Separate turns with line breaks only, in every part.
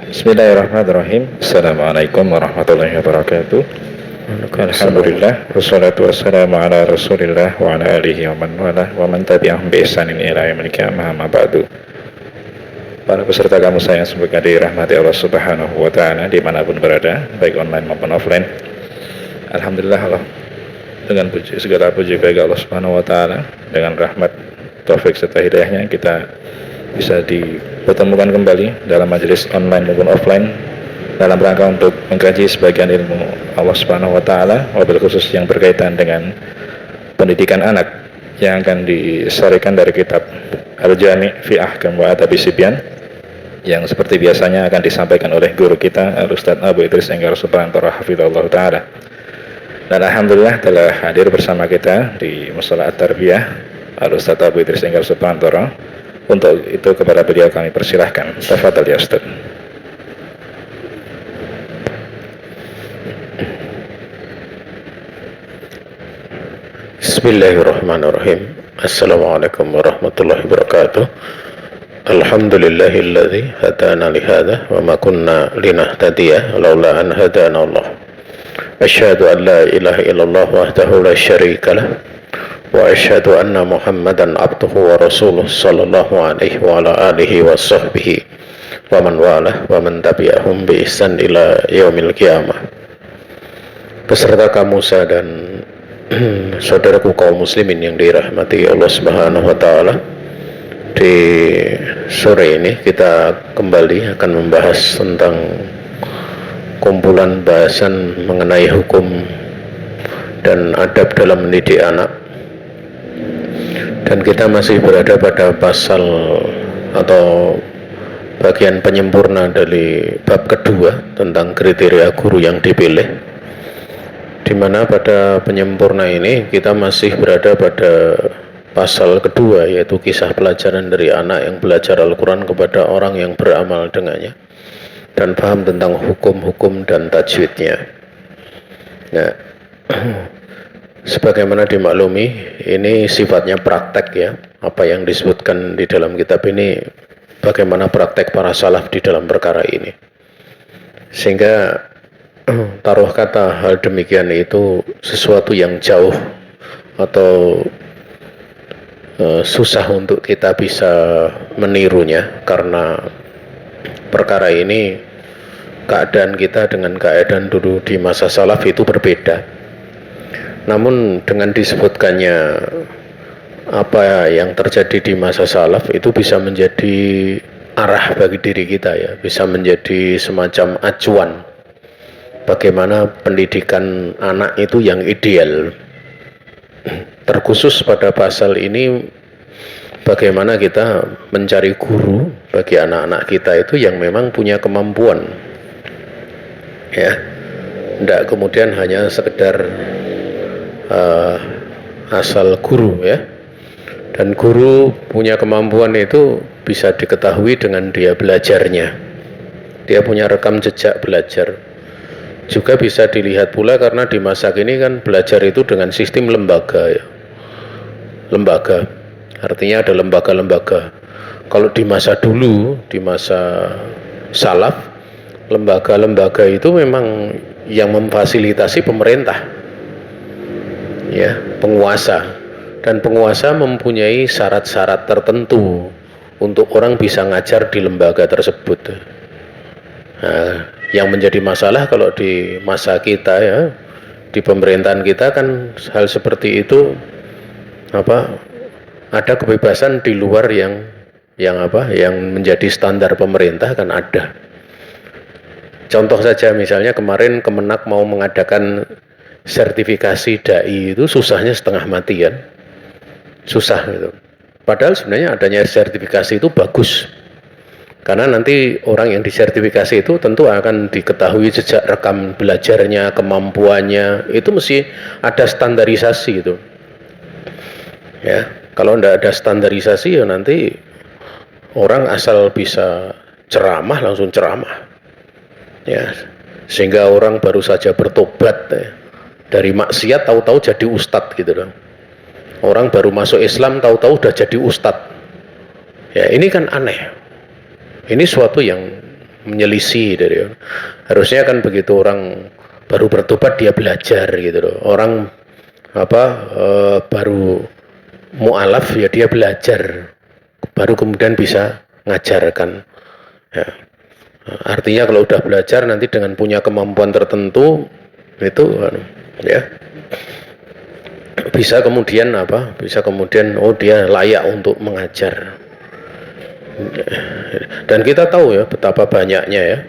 Bismillahirrahmanirrahim. Assalamualaikum warahmatullahi wabarakatuh. Alhamdulillah, wassalatu wassalamu ala rasulillah wa ala alihi wa man wala wa man tabi'ahum bi ihsanin ila yaumil qiyamah, amma ba'du. Para peserta kamu sayang, semoga dirahmati Allah Subhanahu wa ta'ala dimanapun berada, baik online maupun offline. Alhamdulillah, Allah dengan segala puji bagi Allah Subhanahu wa ta'ala, dengan rahmat, taufik serta hidayahnya kita bisa dipertemukan kembali dalam majelis online maupun offline dalam rangka untuk mengkaji sebagian ilmu Allah Subhanahu wa ta'ala, wabil khusus yang berkaitan dengan pendidikan anak yang akan disampaikan dari kitab Al-Jami' fi Ahkam wa Adabi Sibyan, yang seperti biasanya akan disampaikan oleh guru kita Al-Ustaz Abu Idris Enggar Suprantoro hafizahullah ta'ala. Dan alhamdulillah telah hadir bersama kita di Mushola At-Tarbiyah Al-Ustaz Abu Idris Enggar Suprantoro. Untuk itu kepada beliau kami persilahkan. Tafadhal ya Ustaz.
Bismillahirrahmanirrahim. Assalamualaikum warahmatullahi wabarakatuh. Alhamdulillahilladzi hadana lihada wa ma kunna linahtadiya laula an hadana Allah. Asyhadu an la ilaha illallah wahdahu la syarika lah wa asyhadu anna Muhammadan abduhu wa rasuluh sallallahu alaihi wa ala alihi wa sahbihi wa man walah wa man tabi'ahum bi ihsan ila yaumil qiyamah. Beserta kamu dan saudaraku kaum muslimin yang dirahmati Allah Subhanahu wa ta'ala, di sore ini kita kembali akan membahas tentang kumpulan bahasan mengenai hukum dan adab dalam mendidik anak, dan kita masih berada pada pasal atau bagian penyempurna dari bab kedua tentang kriteria guru yang dipilih, di mana pada penyempurna ini kita masih berada pada pasal kedua, yaitu kisah pelajaran dari anak yang belajar Al-Quran kepada orang yang beramal dengannya dan paham tentang hukum-hukum dan tajwidnya. Nah, sebagaimana dimaklumi, ini sifatnya praktek ya. Apa yang disebutkan di dalam kitab ini, bagaimana praktek para salaf di dalam perkara ini. Sehingga taruh kata hal demikian itu sesuatu yang jauh atau susah untuk kita bisa menirunya, karena perkara ini keadaan kita dengan keadaan dulu di masa salaf itu berbeda. Namun dengan disebutkannya apa yang terjadi di masa salaf itu bisa menjadi arah bagi diri kita ya, bisa menjadi semacam acuan bagaimana pendidikan anak itu yang ideal. Terkhusus pada pasal ini, bagaimana kita mencari guru bagi anak-anak kita itu yang memang punya kemampuan ya, tidak kemudian hanya sekedar asal guru ya. Dan guru punya kemampuan itu bisa diketahui dengan dia belajarnya, dia punya rekam jejak belajar. Juga bisa dilihat pula karena di masa kini kan belajar itu dengan sistem lembaga ya. Lembaga, artinya ada lembaga-lembaga. Kalau di masa dulu, di masa salaf, lembaga-lembaga itu memang yang memfasilitasi pemerintah ya, penguasa. Dan penguasa mempunyai syarat-syarat tertentu untuk orang bisa ngajar di lembaga tersebut. Nah, yang menjadi masalah kalau di masa kita ya, di pemerintahan kita kan hal seperti itu ada kebebasan di luar yang menjadi standar pemerintah kan ada. Contoh saja misalnya kemarin Kemenak mau mengadakan sertifikasi dai, itu susahnya setengah mati kan, susah gitu. Padahal sebenarnya adanya sertifikasi itu bagus, karena nanti orang yang disertifikasi itu tentu akan diketahui jejak rekam belajarnya, kemampuannya, itu mesti ada standarisasi gitu ya. Kalau tidak ada standarisasi ya nanti orang asal bisa ceramah langsung ceramah ya, sehingga orang baru saja bertobat ya, dari maksiat tahu-tahu jadi ustadz gitu loh. Orang baru masuk Islam tahu-tahu udah jadi ustadz ya. Ini kan aneh. Ini suatu yang menyelisih dari orang. Harusnya kan begitu orang baru bertobat dia belajar gitu loh. Orang baru mu'alaf ya dia belajar, baru kemudian bisa ngajarkan. Ya. Artinya kalau udah belajar nanti dengan punya kemampuan tertentu itu ya bisa kemudian oh dia layak untuk mengajar. Dan kita tahu ya betapa banyaknya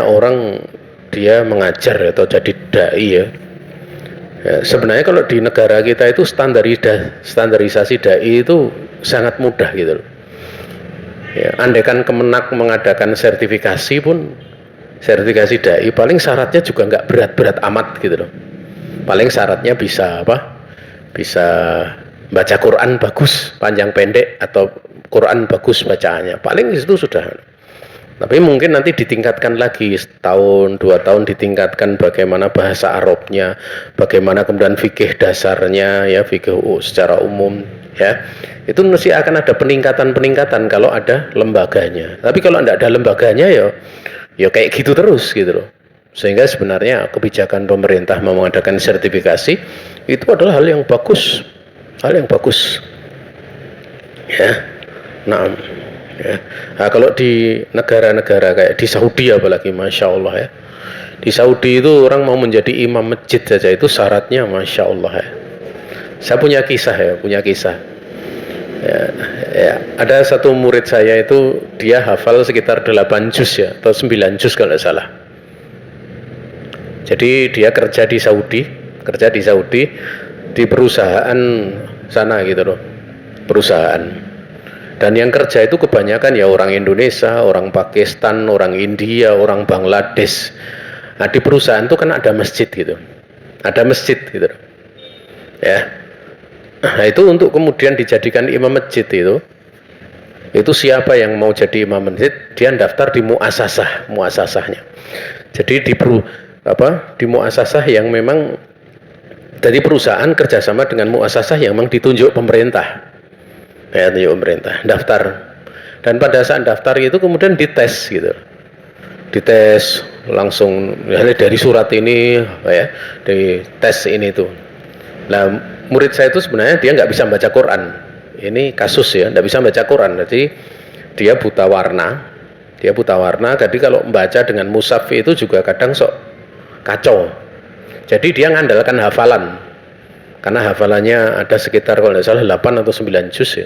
orang dia mengajar atau jadi dai ya. Sebenarnya kalau di negara kita itu standarisasi dai itu sangat mudah gitu loh. Ya, andaikan Kemenak mengadakan sertifikasi pun, sertifikasi dai paling syaratnya juga nggak berat-berat amat gitu loh. Paling syaratnya bisa bisa baca Quran bagus panjang pendek atau Quran bagus bacaannya, paling itu sudah. Tapi mungkin nanti ditingkatkan lagi, setahun 2 tahun ditingkatkan bagaimana bahasa Arabnya, bagaimana kemudian fikih dasarnya ya, fikih secara umum ya. Itu mesti akan ada peningkatan kalau ada lembaganya. Tapi kalau tidak ada lembaganya ya kayak gitu terus gitu loh. Sehingga sebenarnya kebijakan pemerintah mengadakan sertifikasi itu adalah hal yang bagus. Ya. Nah, ya. Nah, kalau di negara-negara kayak di Saudi apalagi, masya Allah ya, di Saudi itu orang mau menjadi imam masjid saja itu syaratnya masya Allah ya. Saya punya kisah ya, ada satu murid saya itu dia hafal sekitar 8 juz ya atau 9 juz kalau tidak salah. Jadi dia kerja di Saudi di perusahaan sana gitu loh, perusahaan. Dan yang kerja itu kebanyakan ya orang Indonesia, orang Pakistan, orang India, orang Bangladesh. Nah, di perusahaan itu kan ada masjid gitu. Ya. Nah, itu untuk kemudian dijadikan imam masjid itu siapa yang mau jadi imam masjid, dia daftar di muasasahnya. Jadi di muasasah yang memang dari perusahaan kerjasama dengan muasasah yang memang ditunjuk pemerintah. Ya, tunjuk pemerintah, daftar. Dan pada saat daftar itu kemudian dites langsung dari surat ini ya, dari tes ini tuh. Nah, murid saya itu sebenarnya dia nggak bisa baca Quran. Ini kasus ya, nggak bisa baca Quran. Jadi dia buta warna. Jadi kalau membaca dengan mushaf itu juga kadang sok kacau. Jadi dia ngandalkan hafalan. Karena hafalannya ada sekitar kalau tidak salah 8 atau 9 juz ya.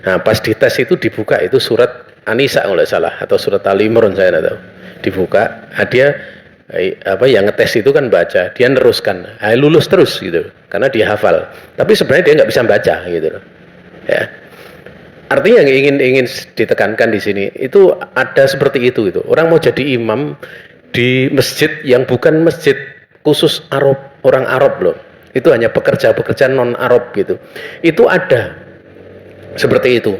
Nah, pas dites itu dibuka itu surat An-Nisa kalau tidak salah atau surat Ali Imran saya tidak tahu. Dibuka, dia yang ngetes itu kan baca, dia neruskan, lulus terus gitu, karena dia hafal. Tapi sebenarnya dia nggak bisa baca gitu, ya. Artinya yang ingin ditekankan di sini itu ada seperti itu gitu. Orang mau jadi imam di masjid yang bukan masjid khusus Arab, orang Arab loh. Itu hanya pekerja non Arab gitu. Itu ada seperti itu.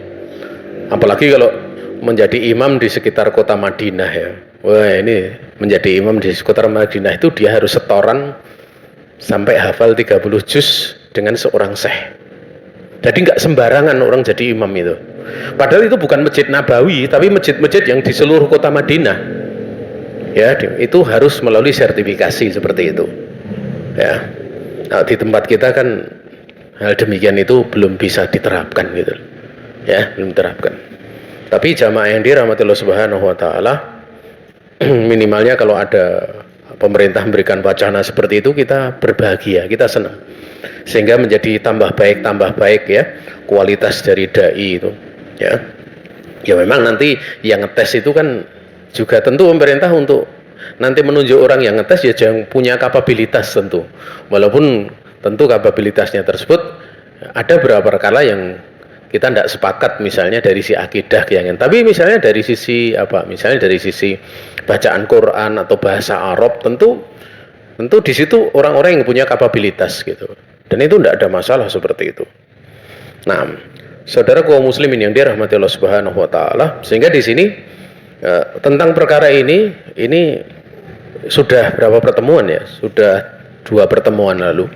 Apalagi kalau menjadi imam di sekitar kota Madinah ya. Wah, ini menjadi imam di sekitar Madinah itu dia harus setoran sampai hafal 30 juz dengan seorang syekh. Jadi nggak sembarangan orang jadi imam itu. Padahal itu bukan masjid Nabawi, tapi masjid-masjid yang di seluruh kota Madinah. Ya, itu harus melalui sertifikasi seperti itu. Ya. Nah, di tempat kita kan hal demikian itu belum bisa diterapkan gitu. Ya, belum diterapkan. Tapi jamaah yang dirahmati Allah Subhanahu wa taala, minimalnya kalau ada pemerintah memberikan wacana seperti itu, kita berbahagia, kita senang. Sehingga menjadi tambah baik ya kualitas dari dai itu, ya. Ya memang nanti yang ngetes itu kan juga tentu pemerintah untuk nanti menunjuk orang yang ngetes ya jangan punya kapabilitas tentu. Walaupun tentu kapabilitasnya tersebut ada beberapa kala yang kita tidak sepakat, misalnya dari sisi akidah keyakinan. Tapi misalnya dari sisi misalnya dari sisi bacaan Quran atau bahasa Arab, tentu di situ orang-orang yang punya kapabilitas gitu. Dan itu tidak ada masalah seperti itu. Nah, saudara kaum muslimin yang dirahmati Allah Subhanahu wa taala, sehingga di sini tentang perkara ini sudah berapa pertemuan ya? Sudah 2 pertemuan lalu.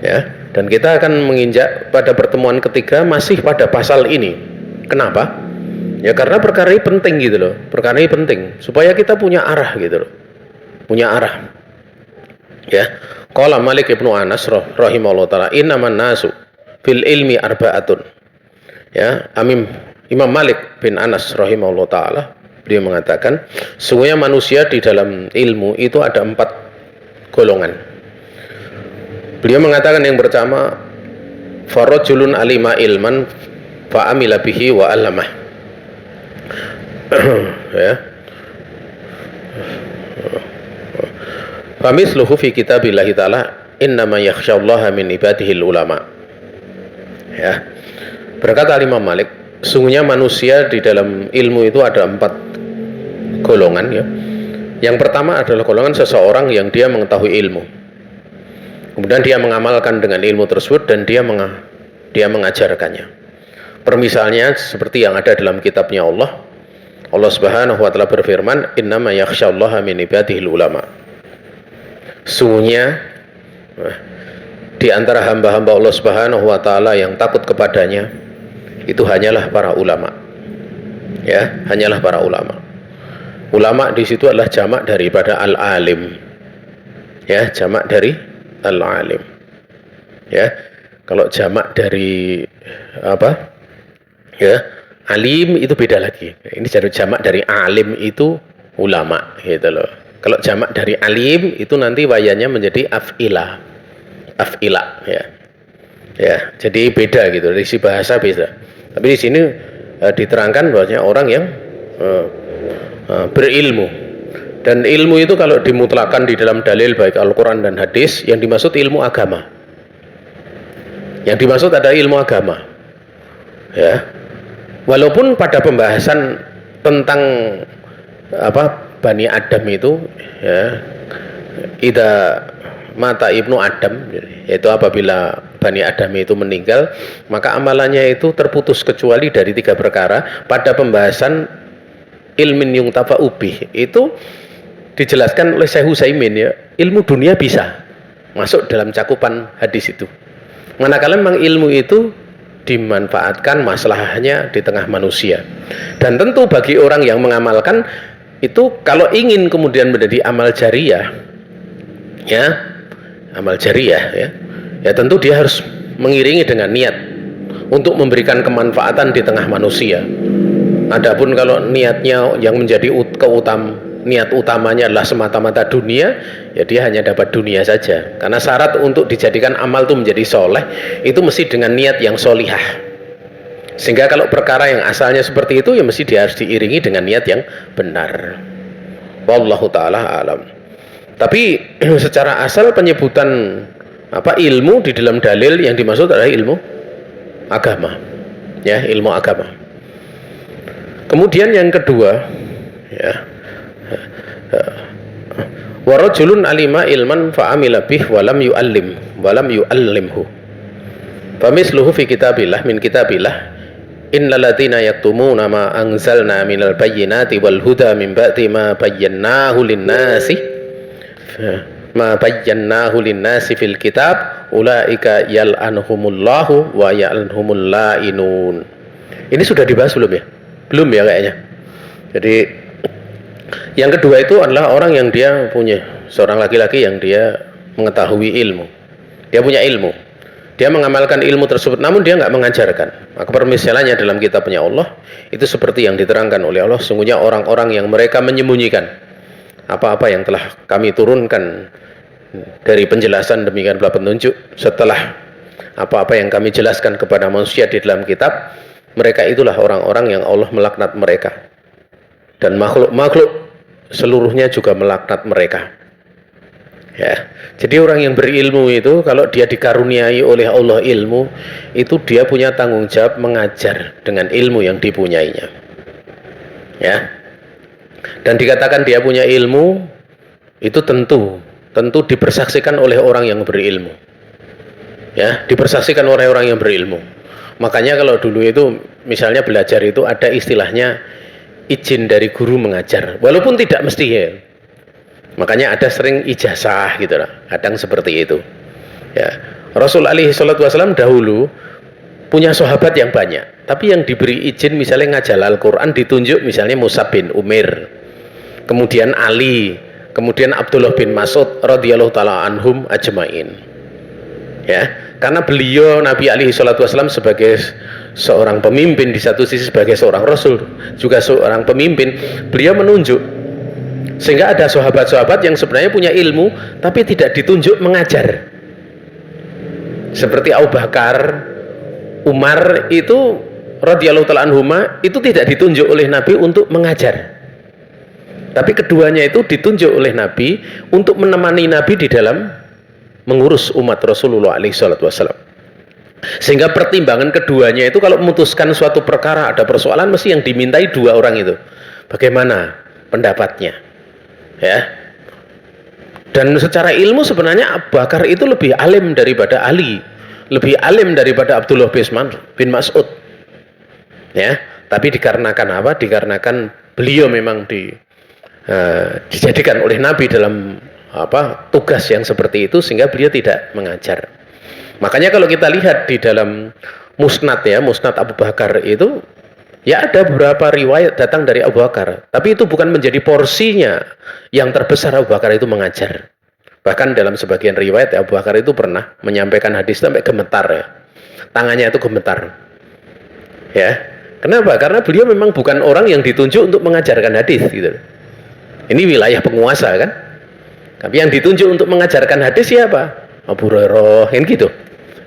Ya, dan kita akan menginjak pada pertemuan ketiga masih pada pasal ini. Kenapa? Ya karena perkara ini penting gitu loh. Perkara ini penting supaya kita punya arah gitu loh. Punya arah. Ya. Qala Malik Ibnu Anas rahimahullah taala, innaman nasu fil ilmi arba'atun. Ya, Imam Malik bin Anas rahimahullah taala beliau mengatakan, sesungguhnya manusia di dalam ilmu itu ada 4 golongan. Beliau mengatakan yang pertama, farajulun alima ilman fa amila bihi wa 'allamah. Ya. Famisluhu fi kitabillahi ta'ala innama yakhsyallaha min ibadihil ulama. Ya. Berkata Imam Malik, sungguhnya manusia di dalam ilmu itu ada 4 golongan ya. Yang pertama adalah golongan seseorang yang dia mengetahui ilmu. Kemudian dia mengamalkan dengan ilmu tersebut dan dia mengajarkannya. Permisalnya seperti yang ada dalam kitabnya Allah. Allah Subhanahu wa taala berfirman, innama yakhsyallaha min ibadihil ulama. Sungguhnya di antara hamba-hamba Allah Subhanahu wa taala yang takut kepadanya itu hanyalah para ulama. Ya, hanyalah para ulama. Ulama di situ adalah jamak daripada al-alim. Ya, jamak dari al-alim. Ya. Kalau jamak dari apa? Ya, alim itu beda lagi. Ini jamak dari alim itu ulama gitu loh. Kalau jamak dari alim itu nanti wayanya menjadi af'ila ya. Ya, jadi beda gitu, dari si bahasa beda. Tapi di sini diterangkan bahwasanya orang yang berilmu. Dan ilmu itu kalau dimutlakan di dalam dalil baik Al-Qur'an dan hadis, yang dimaksud ilmu agama. Yang dimaksud ada ilmu agama. Ya. Walaupun pada pembahasan tentang Bani Adam itu ya, idza mata ibnu Adam, yaitu apabila Bani Adam itu meninggal, maka amalannya itu terputus kecuali dari 3 perkara. Pada pembahasan ilmin yungtafa ubih itu dijelaskan oleh Syekh Utsaimin ya, ilmu dunia bisa masuk dalam cakupan hadis itu. Manakala memang ilmu itu dimanfaatkan masalahnya di tengah manusia. Dan tentu bagi orang yang mengamalkan itu kalau ingin kemudian menjadi amal jariyah ya, amal jariyah ya tentu dia harus mengiringi dengan niat untuk memberikan kemanfaatan di tengah manusia. Adapun kalau niatnya yang menjadi niat utamanya adalah semata-mata dunia, ya dia hanya dapat dunia saja. Karena syarat untuk dijadikan amal itu menjadi soleh itu mesti dengan niat yang solihah. Sehingga kalau perkara yang asalnya seperti itu ya mesti dia harus diiringi dengan niat yang benar. Wallahu ta'ala alam. Tapi secara asal penyebutan ilmu di dalam dalil yang dimaksud adalah ilmu agama. Ya, ilmu agama. Kemudian yang kedua ya, wa rajulun alima ilman fa amila bih wa lam yu'allimhu. Famisluhu fi kitabillah min kitabillah innal ladzina yaktumuna ma anzalna minal bayyinati wal huda min ba'di ma bayyanahu lin-nasi fil kitab ulaika yal'anuhumullahu wa yal'anuhumul la'inun. Ini sudah dibahas belum ya? Belum ya kayaknya. Jadi yang kedua itu adalah orang yang dia punya, seorang laki-laki yang dia mengetahui ilmu. Dia punya ilmu. Dia mengamalkan ilmu tersebut, namun dia nggak mengajarkan. Maka permisalannya dalam kitabnya Allah itu seperti yang diterangkan oleh Allah, sungguhnya orang-orang yang mereka menyembunyikan apa-apa yang telah kami turunkan dari penjelasan demikian pula petunjuk setelah apa-apa yang kami jelaskan kepada manusia di dalam kitab, mereka itulah orang-orang yang Allah melaknat mereka. Dan makhluk seluruhnya juga melaknat mereka. Ya, jadi orang yang berilmu itu kalau dia dikaruniai oleh Allah ilmu, itu dia punya tanggung jawab mengajar dengan ilmu yang dipunyainya. Ya. Dan dikatakan dia punya ilmu itu tentu dipersaksikan oleh orang yang berilmu. Ya, dipersaksikan oleh orang yang berilmu. Makanya kalau dulu itu misalnya belajar itu ada istilahnya izin dari guru mengajar, walaupun tidak mesti ya. Makanya ada sering ijazah gitu lah, kadang seperti itu. Ya, Rasul alaihi salatu wasallam dahulu punya sahabat yang banyak, tapi yang diberi izin misalnya ngajal Al-Quran ditunjuk misalnya Mus'ab bin Umair, kemudian Ali, kemudian Abdullah bin Mas'ud radhiyallahu taala anhum ajmain. Ya, karena beliau Nabi alaihi salatu wasallam sebagai seorang pemimpin, di satu sisi sebagai seorang rasul juga seorang pemimpin, beliau menunjuk, sehingga ada sahabat-sahabat yang sebenarnya punya ilmu tapi tidak ditunjuk mengajar, seperti Abu Bakar, Umar itu radhiyallahu taala anhuma itu tidak ditunjuk oleh Nabi untuk mengajar, tapi keduanya itu ditunjuk oleh Nabi untuk menemani Nabi di dalam mengurus umat Rasulullah alaihi salatu wasallam. Sehingga pertimbangan keduanya itu kalau memutuskan suatu perkara, ada persoalan, mesti yang dimintai dua orang itu bagaimana pendapatnya, ya. Dan secara ilmu sebenarnya Abu Bakar itu lebih alim daripada Ali, lebih alim daripada Abdullah bin Mas'ud, ya. Tapi dikarenakan apa? Dikarenakan beliau memang dijadikan oleh Nabi dalam tugas yang seperti itu, sehingga beliau tidak mengajar. Makanya kalau kita lihat di dalam musnad Abu Bakar itu, ya ada beberapa riwayat datang dari Abu Bakar, tapi itu bukan menjadi porsinya yang terbesar. Abu Bakar itu mengajar. Bahkan dalam sebagian riwayat Abu Bakar itu pernah menyampaikan hadis sampai gemetar, ya. Tangannya itu gemetar. Ya. Kenapa? Karena beliau memang bukan orang yang ditunjuk untuk mengajarkan hadis gitu. Ini wilayah penguasa kan. Tapi yang ditunjuk untuk mengajarkan hadis siapa? Abu Hurairah, kan gitu.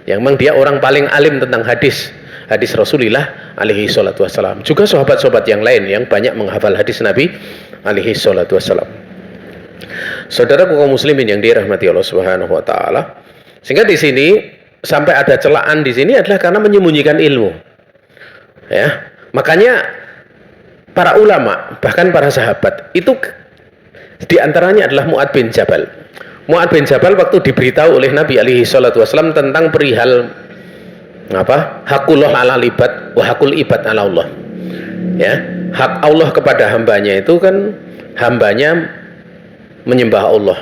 Yang memang dia orang paling alim tentang hadis Rasulullah alaihi salatu wassalam. Juga sahabat-sahabat yang lain yang banyak menghafal hadis Nabi alaihi salatu wassalam. Saudaraku kaum muslimin yang dirahmati Allah Subhanahu wa taala, sehingga di sini sampai ada celaan di sini adalah karena menyembunyikan ilmu. Ya, makanya para ulama, bahkan para sahabat itu diantaranya adalah Mu'ad bin Jabal. Mu'ad bin Jabal waktu diberitahu oleh Nabi alaihi salatu wasallam tentang perihal hakullah ala ibad wa hakul ibad ala Allah, ya, hak Allah kepada hambanya itu kan hambanya menyembah Allah,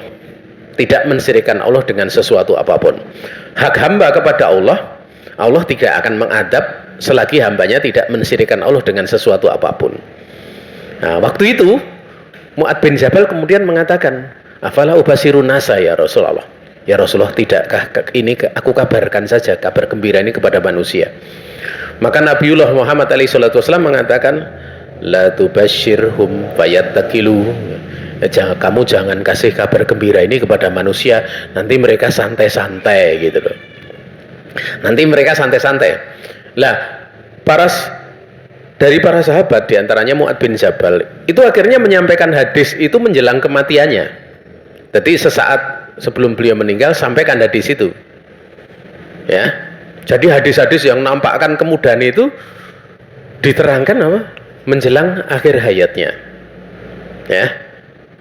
tidak mensyirikkan Allah dengan sesuatu apapun. Hak hamba kepada Allah, Allah tidak akan mengadab selagi hambanya tidak mensyirikkan Allah dengan sesuatu apapun. Nah, waktu itu Mu'ad bin Jabal kemudian mengatakan, afala ubasirun nasa ya Rasulullah. Ya Rasulullah, tidakkah ini aku kabarkan saja kabar gembira ini kepada manusia? Maka Nabiullah Muhammad SAW mengatakan, la tubashirhum fayattakilu. Kamu jangan kasih kabar gembira ini kepada manusia, nanti mereka santai-santai gitu loh. Nanti mereka santai-santai. Lah, dari para sahabat diantaranya Mu'ad bin Jabal itu akhirnya menyampaikan hadis itu menjelang kematiannya. Jadi sesaat sebelum beliau meninggal sampaikan hadis itu, ya. Jadi hadis-hadis yang nampakkan kemudahan itu diterangkan menjelang akhir hayatnya, ya.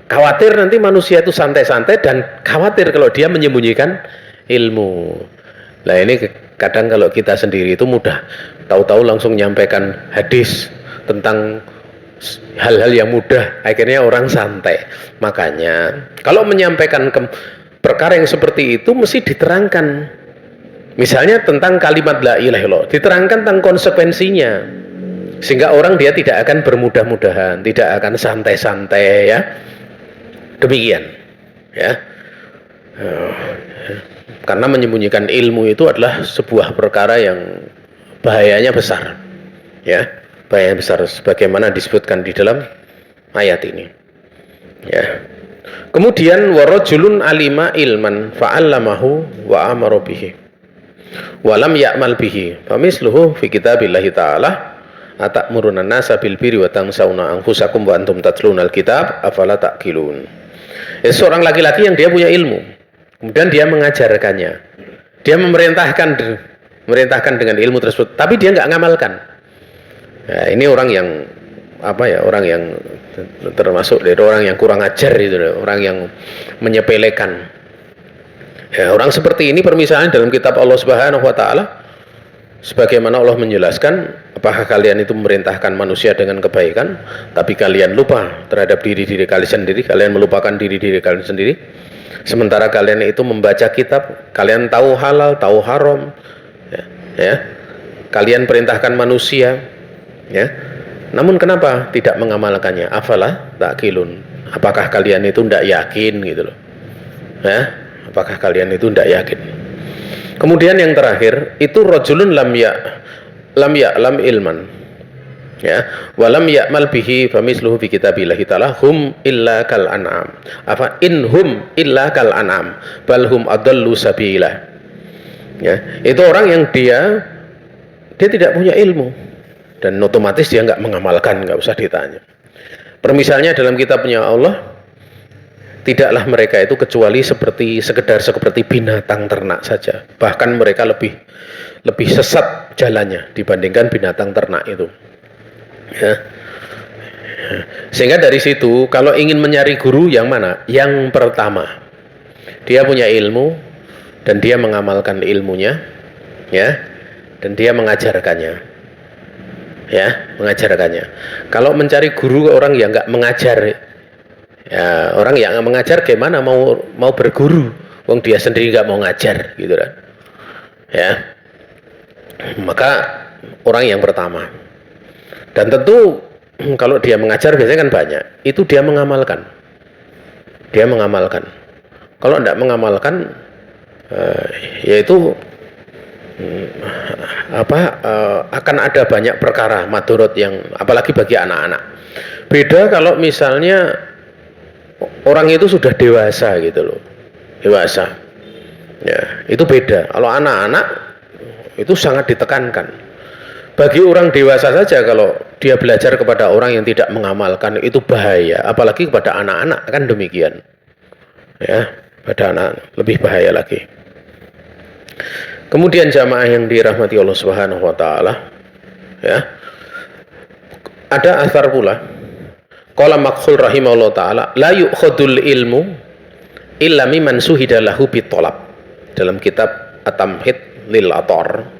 Khawatir nanti manusia itu santai-santai dan khawatir kalau dia menyembunyikan ilmu. Nah ini kadang kalau kita sendiri itu mudah tahu-tahu langsung menyampaikan hadis tentang hal-hal yang mudah, akhirnya orang santai. Makanya kalau menyampaikan perkara yang seperti itu mesti diterangkan. Misalnya tentang kalimat la ilaha illallah, diterangkan tentang konsekuensinya, sehingga orang dia tidak akan bermudah-mudahan, tidak akan santai-santai, ya. Demikian, ya. Karena menyembunyikan ilmu itu adalah sebuah perkara yang bahayanya besar, ya, bahaya besar sebagaimana disebutkan di dalam ayat ini, ya. Kemudian warajulun alima ilman fa'allamahu wa amara bihi wa lam ya'mal bihi famisluhu fi kitabillahi ta'ala atamuruna an-nasa bil birri wa tansawna anfusakum wa antum tatlunal kitab afala ta'qilun. Seorang laki-laki yang dia punya ilmu, kemudian dia mengajarkannya, dia memerintahkan dengan ilmu tersebut, tapi dia nggak ngamalkan. Ya, ini orang yang orang yang termasuk dari orang yang kurang ajar itu, orang yang menyepelekan. Ya, orang seperti ini permisalan dalam kitab Allah Subhanahu wa taala, sebagaimana Allah menjelaskan, apakah kalian itu memerintahkan manusia dengan kebaikan tapi kalian lupa terhadap diri-diri kalian sendiri, kalian melupakan diri-diri kalian sendiri, sementara kalian itu membaca kitab, kalian tahu halal, tahu haram, ya. kalian perintahkan manusia, ya. Namun kenapa tidak mengamalkannya? Afala ta'qilun. Apakah kalian itu tidak yakin gitu loh? Ya, apakah kalian itu tidak yakin? Kemudian yang terakhir itu rajulun lam ya'lam ilman. Ya, walam ya'mal bihi famisluhu fi kitabillahi ta'ala hum illa kal an'am. Apa inhum illa kal an'am bal hum adallu sabila. Ya, itu orang yang dia tidak punya ilmu dan otomatis dia nggak mengamalkan, nggak usah ditanya. Permisalnya dalam kitabnya Allah, tidaklah mereka itu kecuali sekedar seperti binatang ternak saja. Bahkan mereka lebih sesat jalannya dibandingkan binatang ternak itu. Ya. Sehingga dari situ kalau ingin mencari guru yang mana? Yang pertama, dia punya ilmu dan dia mengamalkan ilmunya, ya, dan dia mengajarkannya, ya, mengajarkannya. Kalau mencari guru orang yang nggak mengajar, ya, orang yang nggak mengajar gimana mau berguru? Wong dia sendiri nggak mau ngajar, gitu kan? Ya, maka orang yang pertama. Dan tentu kalau dia mengajar biasanya kan banyak, itu dia mengamalkan. Dia mengamalkan. Kalau tidak mengamalkan, yaitu akan ada banyak perkara madorot yang apalagi bagi anak-anak. Beda kalau misalnya orang itu sudah dewasa gitu loh, dewasa. Ya, itu beda. Kalau anak-anak itu sangat ditekankan. Bagi orang dewasa saja kalau dia belajar kepada orang yang tidak mengamalkan itu bahaya, apalagi kepada anak-anak kan demikian. Ya, pada anak lebih bahaya lagi. Kemudian jamaah yang dirahmati Allah Subhanahu wa taala, ya. Ada asar pula. Qala Makhul rahimahullah taala, la yu'khadul ilmu illa mimman suhida lahu bitolab. Dalam kitab At-Tamhid lil Athar.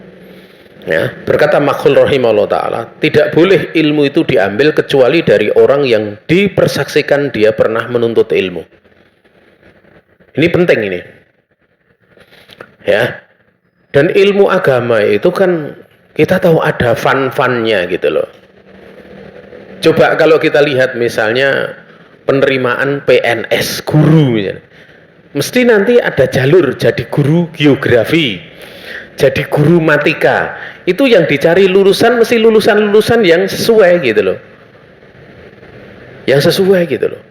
Ya, berkata Makhul rahimahullah ta'ala, tidak boleh ilmu itu diambil kecuali dari orang yang dipersaksikan dia pernah menuntut ilmu. Ini penting ini. Ya. Dan ilmu agama itu kan kita tahu ada fun-funnya gitu loh. Coba kalau kita lihat misalnya penerimaan PNS guru misalnya. Mesti nanti ada jalur jadi guru geografi, jadi guru matika. Itu yang dicari lulusan mesti lulusan yang sesuai gitu loh. Yang sesuai gitu loh.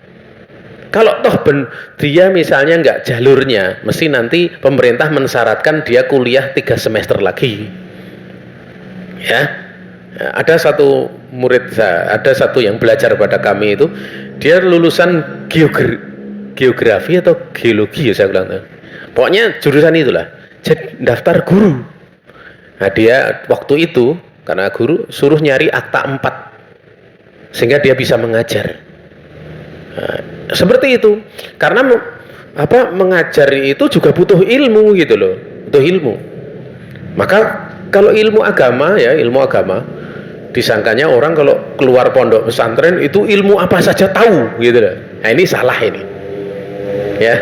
Kalau toh dia misalnya nggak jalurnya, mesti nanti pemerintah mensyaratkan dia kuliah 3 semester lagi. Ya. Ada satu murid saya, ada satu yang belajar pada kami itu, dia lulusan geografi atau geologi ya saya bilang. Pokoknya jurusan itulah. Jadi daftar guru. Nah dia waktu itu karena guru suruh nyari akta 4 sehingga dia bisa mengajar. Nah, seperti itu. Karena mengajar itu juga butuh ilmu gitu loh, butuh ilmu. Maka kalau ilmu agama ya, ilmu agama disangkanya orang kalau keluar pondok pesantren itu ilmu apa saja tahu gitu loh. Nah ini salah ini. Ya,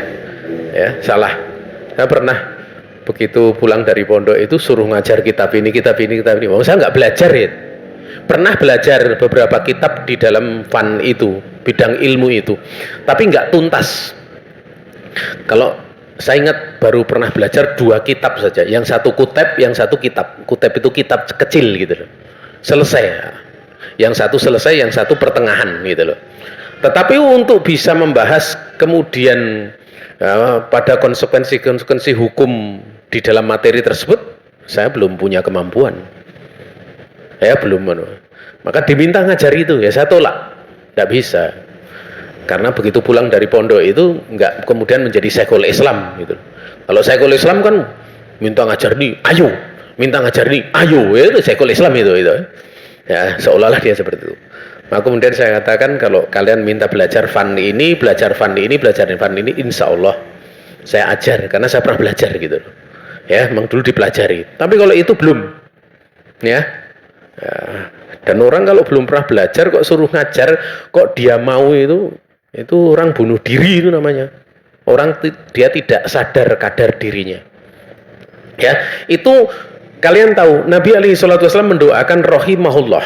salah. Saya pernah begitu pulang dari pondok itu suruh ngajar kitab ini. Oh, saya nggak belajar ya. Pernah belajar beberapa kitab di dalam fan itu, bidang ilmu itu, tapi nggak tuntas. Kalau saya ingat baru pernah belajar 2 kitab saja. Yang satu kuteb, yang satu kitab. Kuteb itu kitab kecil gitu loh. Selesai. Yang satu selesai, yang satu pertengahan gitu loh. Tetapi untuk bisa membahas kemudian pada konsekuensi hukum di dalam materi tersebut, saya belum punya kemampuan. Saya belum. Maka diminta ngajar itu, ya saya tolak. Tidak bisa. Karena begitu pulang dari pondok itu nggak kemudian menjadi Syekhul Islam gitu. Kalau Syekhul Islam kan minta ngajar nih, ayo. Minta ngajar nih, ayo. Ya, itu Syekhul Islam itu. Ya, seolah-olah dia seperti itu. Maka kemudian saya katakan kalau kalian minta belajar fan ini, insya Allah saya ajar karena saya pernah belajar gitu. Ya, memang dulu dipelajari. Tapi kalau itu belum, ya. Dan orang kalau belum pernah belajar kok suruh ngajar, kok dia mau itu orang bunuh diri itu namanya. Orang dia tidak sadar kadar dirinya. Ya, itu Kalian tahu Nabi alaihi salatu wasallam mendoakan rahimahullah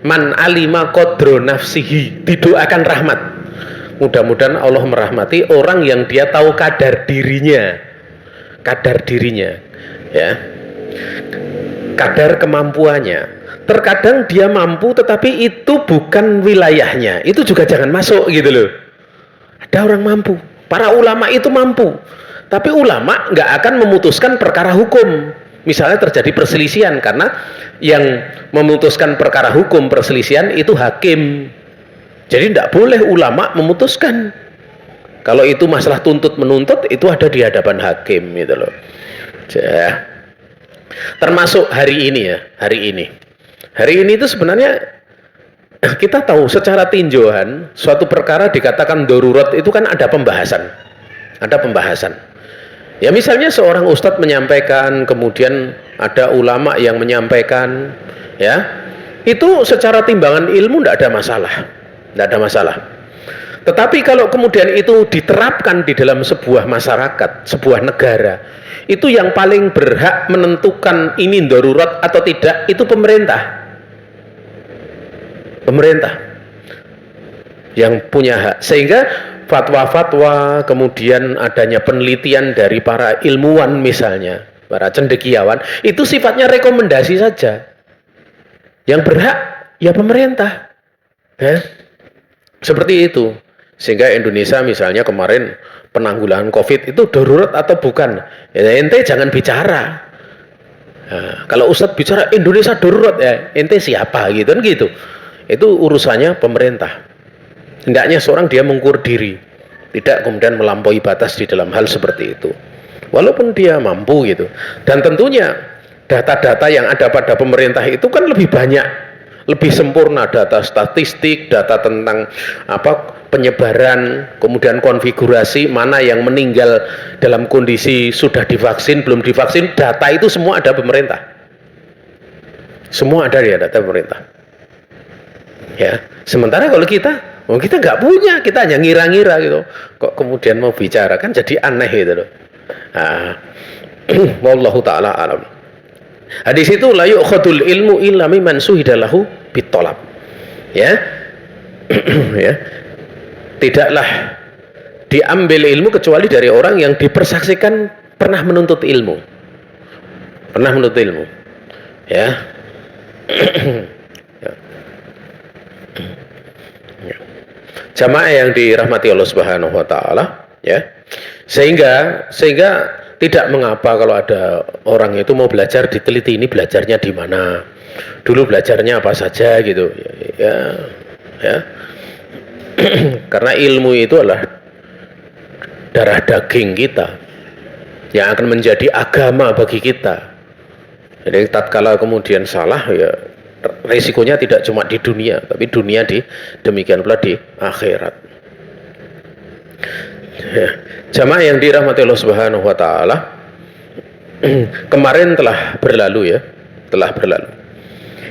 man alima qadra nafsihi, didoakan rahmat. Mudah-mudahan Allah merahmati orang yang dia tahu kadar dirinya, ya, kadar kemampuannya. Terkadang dia mampu tetapi itu bukan wilayahnya, itu juga jangan masuk gitu loh. Ada orang mampu, para ulama itu mampu, tapi ulama nggak akan memutuskan perkara hukum. Misalnya terjadi perselisihan, karena yang memutuskan perkara hukum perselisihan itu hakim. Jadi tidak boleh ulama memutuskan. Kalau itu masalah tuntut menuntut, itu ada di hadapan hakim gitu loh. Ya. Termasuk hari ini ya, hari ini itu sebenarnya kita tahu secara tinjauan suatu perkara dikatakan darurat itu kan ada pembahasan. Ya misalnya seorang ustadz menyampaikan, kemudian ada ulama yang menyampaikan, ya itu secara timbangan ilmu tidak ada masalah. Tetapi kalau kemudian itu diterapkan di dalam sebuah masyarakat, sebuah negara, itu yang paling berhak menentukan ini darurat atau tidak itu pemerintah yang punya hak. Sehingga fatwa-fatwa, kemudian adanya penelitian dari para ilmuwan misalnya, para cendekiawan, itu sifatnya rekomendasi saja. Yang berhak ya pemerintah, ya. Seperti itu. Sehingga Indonesia misalnya kemarin penanggulangan COVID itu darurat atau bukan, ya ente jangan bicara. Nah, kalau Ustadz bicara Indonesia darurat, ya ente siapa gitu kan gitu. Itu urusannya pemerintah. Hendaknya seorang dia mengukur diri, tidak kemudian melampaui batas di dalam hal seperti itu. Walaupun dia mampu gitu. Dan tentunya data-data yang ada pada pemerintah itu kan lebih banyak, lebih sempurna, data statistik, data tentang penyebaran, kemudian konfigurasi mana yang meninggal dalam kondisi sudah divaksin, belum divaksin, data itu semua ada pemerintah. Semua ada ya data pemerintah. Ya, sementara kalau kita nggak punya, kita hanya ngira-ngira gitu. Kok kemudian mau bicara, kan jadi aneh gitu loh. Nah, wallahu taala alam. Hadis itu la yu'khadul ilmu illa mimman suhidalahu bitolab. Ya. Ya. Tidaklah diambil ilmu kecuali dari orang yang dipersaksikan pernah menuntut ilmu. Ya. Jamaah yang dirahmati Allah Subhanahu wa taala, ya. Sehingga tidak mengapa kalau ada orang itu mau belajar diteliti, ini belajarnya di mana, dulu belajarnya apa saja gitu, ya. Karena ilmu itu adalah darah daging kita yang akan menjadi agama bagi kita. Jadi tatkala kemudian salah, ya resikonya tidak cuma di dunia, tapi dunia demikian pula di akhirat. Ya. Jamaah yang dirahmati Allah Subhanahu wa taala, kemarin telah berlalu.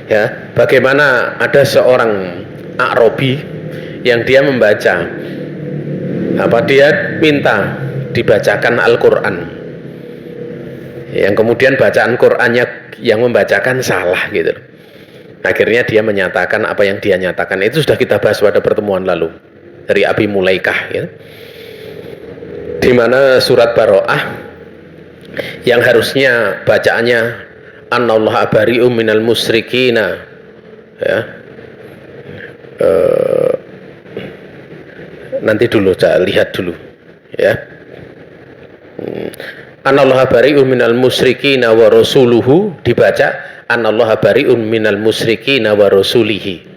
Ya, bagaimana ada seorang Arabi yang dia membaca dia minta dibacakan Al-Qur'an. Yang kemudian bacaan Qur'annya yang membacakan salah gitu. Akhirnya dia menyatakan apa yang dia nyatakan. Itu sudah kita bahas pada pertemuan lalu dari Abi Mulaikah, ya. Di mana surat Baro'ah yang harusnya bacaannya Anallaha bari'um minal musyrikina, ya. Nanti dulu saya lihat dulu, ya. Anallaha bari'um minal musyrikina wa rasuluhu, dibaca Anallaha bari'un minal musyrikina wa rasulihi.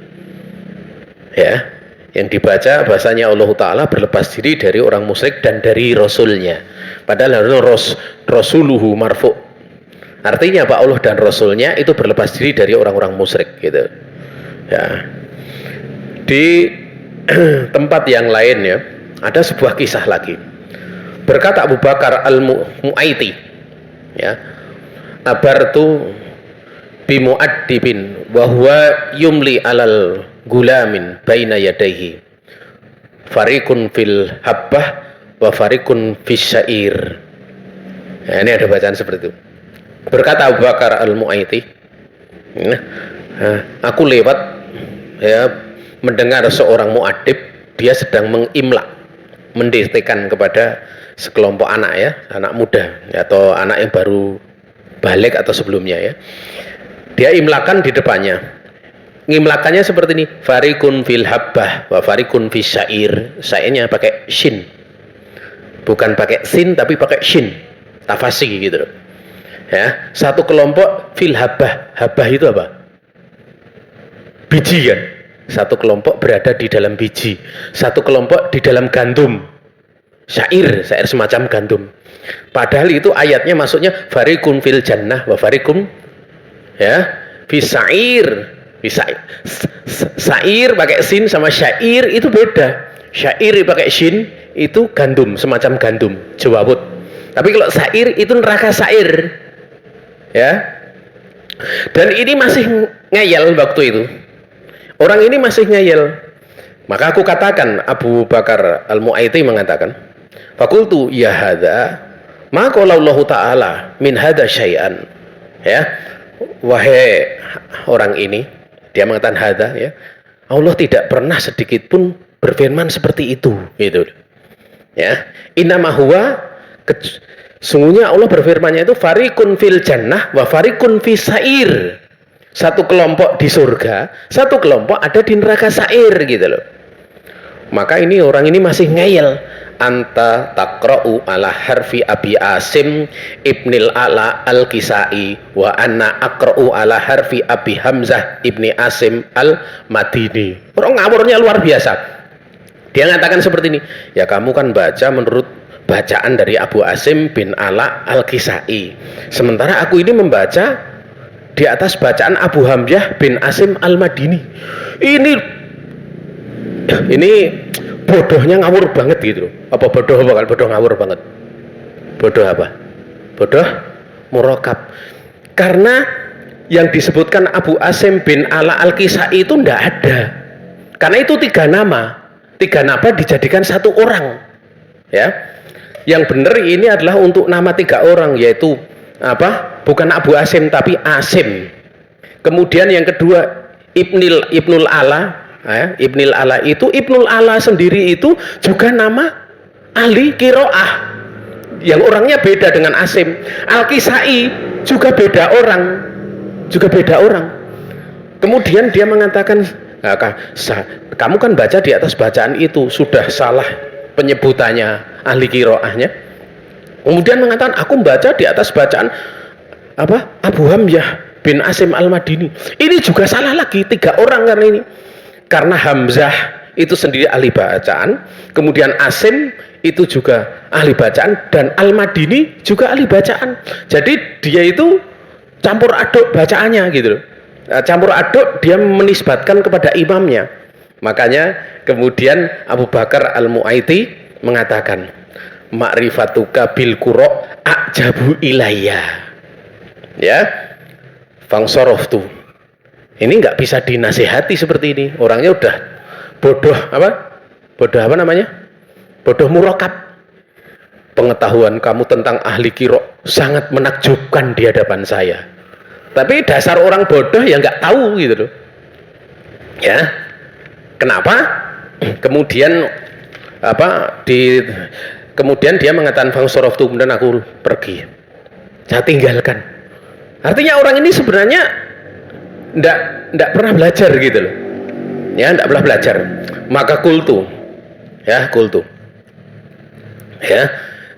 Ya, yang dibaca bahasanya Allah Ta'ala berlepas diri dari orang musyrik dan dari Rasulnya. Padahal harusnya Rasuluhu marfu. Artinya Pak, Allah dan Rasulnya itu berlepas diri dari orang-orang musyrik gitu. Ya. Di tempat yang lain, ya, ada sebuah kisah lagi. Berkata Abu Bakar Al-Mu'aiti, ya, abartu bimu'addibin wa huwa yumli alal gulamin baina yadayhi farikun fil habbah wa farikun fis syair. Nah, ini ada bacaan seperti itu. Berkata Abu Bakar Al-Mu'aiti, aku lewat ya mendengar seorang mu'adib, dia sedang mengimlak, mendiktekan kepada sekelompok anak ya, anak muda atau anak yang baru balik atau sebelumnya ya. Dia imlakan di depannya. Ngimlakannya seperti ini, farikun fil habbah wa farikun fis syair. Syairnya pakai shin. Bukan pakai sin tapi pakai shin. Tafasi gitu loh. Ya, satu kelompok fil habbah. Habbah itu apa? Biji kan? Satu kelompok berada di dalam biji. Satu kelompok di dalam gandum. Syair semacam gandum. Padahal itu ayatnya maksudnya farikun fil jannah wa farikun ya fi syair. Syair pakai sin sama syair itu beda. Syair pakai shin itu gandum, semacam gandum, jawabut. Tapi kalau syair itu neraka syair. Ya. Dan ini masih ngeyel waktu itu. Orang ini masih ngeyel. Maka aku katakan, Abu Bakar Al-Mu'aiti mengatakan, fakultu ya hadza ma qalallahu ta'ala min hadza syai'an. Ya. Wahai orang ini, dia mengatakan hadza ya. Allah tidak pernah sedikit pun berfirman seperti itu, gitu. Ya. Innama huwa sungguhnya Allah berfirmannya itu farikun fil jannah wa farikun fis sa'ir. Satu kelompok di surga, satu kelompok ada di neraka sa'ir gitu loh. Maka ini orang ini masih ngeyel. Anta taqra'u ala harfi Abi Asim ibnil Ala al-Kisai wa anna aqra'u ala harfi Abi Hamzah ibni Asim al-Madini. Orang ngawurnya luar biasa. Dia mengatakan seperti ini, ya kamu kan baca menurut bacaan dari Abu Asim bin Ala al-Kisai. Sementara aku ini membaca di atas bacaan Abu Hamzah bin Asim al-Madini. Ini bodohnya ngawur banget gitu. Apa bodoh apa kalau bodoh ngawur banget? Bodoh apa? Bodoh murakab. Karena yang disebutkan Abu Asim bin Ala al-Kisai itu tidak ada. Karena itu 3 nama. 3 nama dijadikan 1 orang. Ya. Yang benar ini adalah untuk nama 3 orang, yaitu apa? Bukan Abu Asim tapi Asim. Kemudian yang kedua Ibnul Ala. Ya, Ibnul Ala itu, Ibnul Ala sendiri itu juga nama ahli qiraah yang orangnya beda dengan Asim. Al-Kisai juga beda orang. Kemudian dia mengatakan, kamu kan baca di atas bacaan itu sudah salah penyebutannya ahli qiraahnya. Kemudian mengatakan, aku baca di atas bacaan apa? Abu Hamzah bin Asim al-Madini. Ini juga salah lagi, 3 orang karena ini. Karena Hamzah itu sendiri ahli bacaan, kemudian Asim itu juga ahli bacaan, dan Al-Madini juga ahli bacaan. Jadi dia itu campur aduk bacaannya gitu loh. Campur aduk, dia menisbatkan kepada imamnya. Makanya kemudian Abu Bakar Al-Mu'aiti mengatakan, ma'rifatuka bil qura' ajabu ilayya. Ya. Fangsaraftu. Ini nggak bisa dinasihati seperti ini. Orangnya udah bodoh apa? Bodoh apa namanya? Bodoh murakab. Pengetahuan kamu tentang ahli qira sangat menakjubkan di hadapan saya. Tapi dasar orang bodoh yang nggak tahu gitu loh. Ya. Kenapa? Kemudian apa? Kemudian dia mengatakan fangsaraftu, kemudian aku pergi. Saya tinggalkan. Artinya orang ini sebenarnya ndak pernah belajar gitu loh. Ya, ndak pernah belajar. Maka kultu. Ya.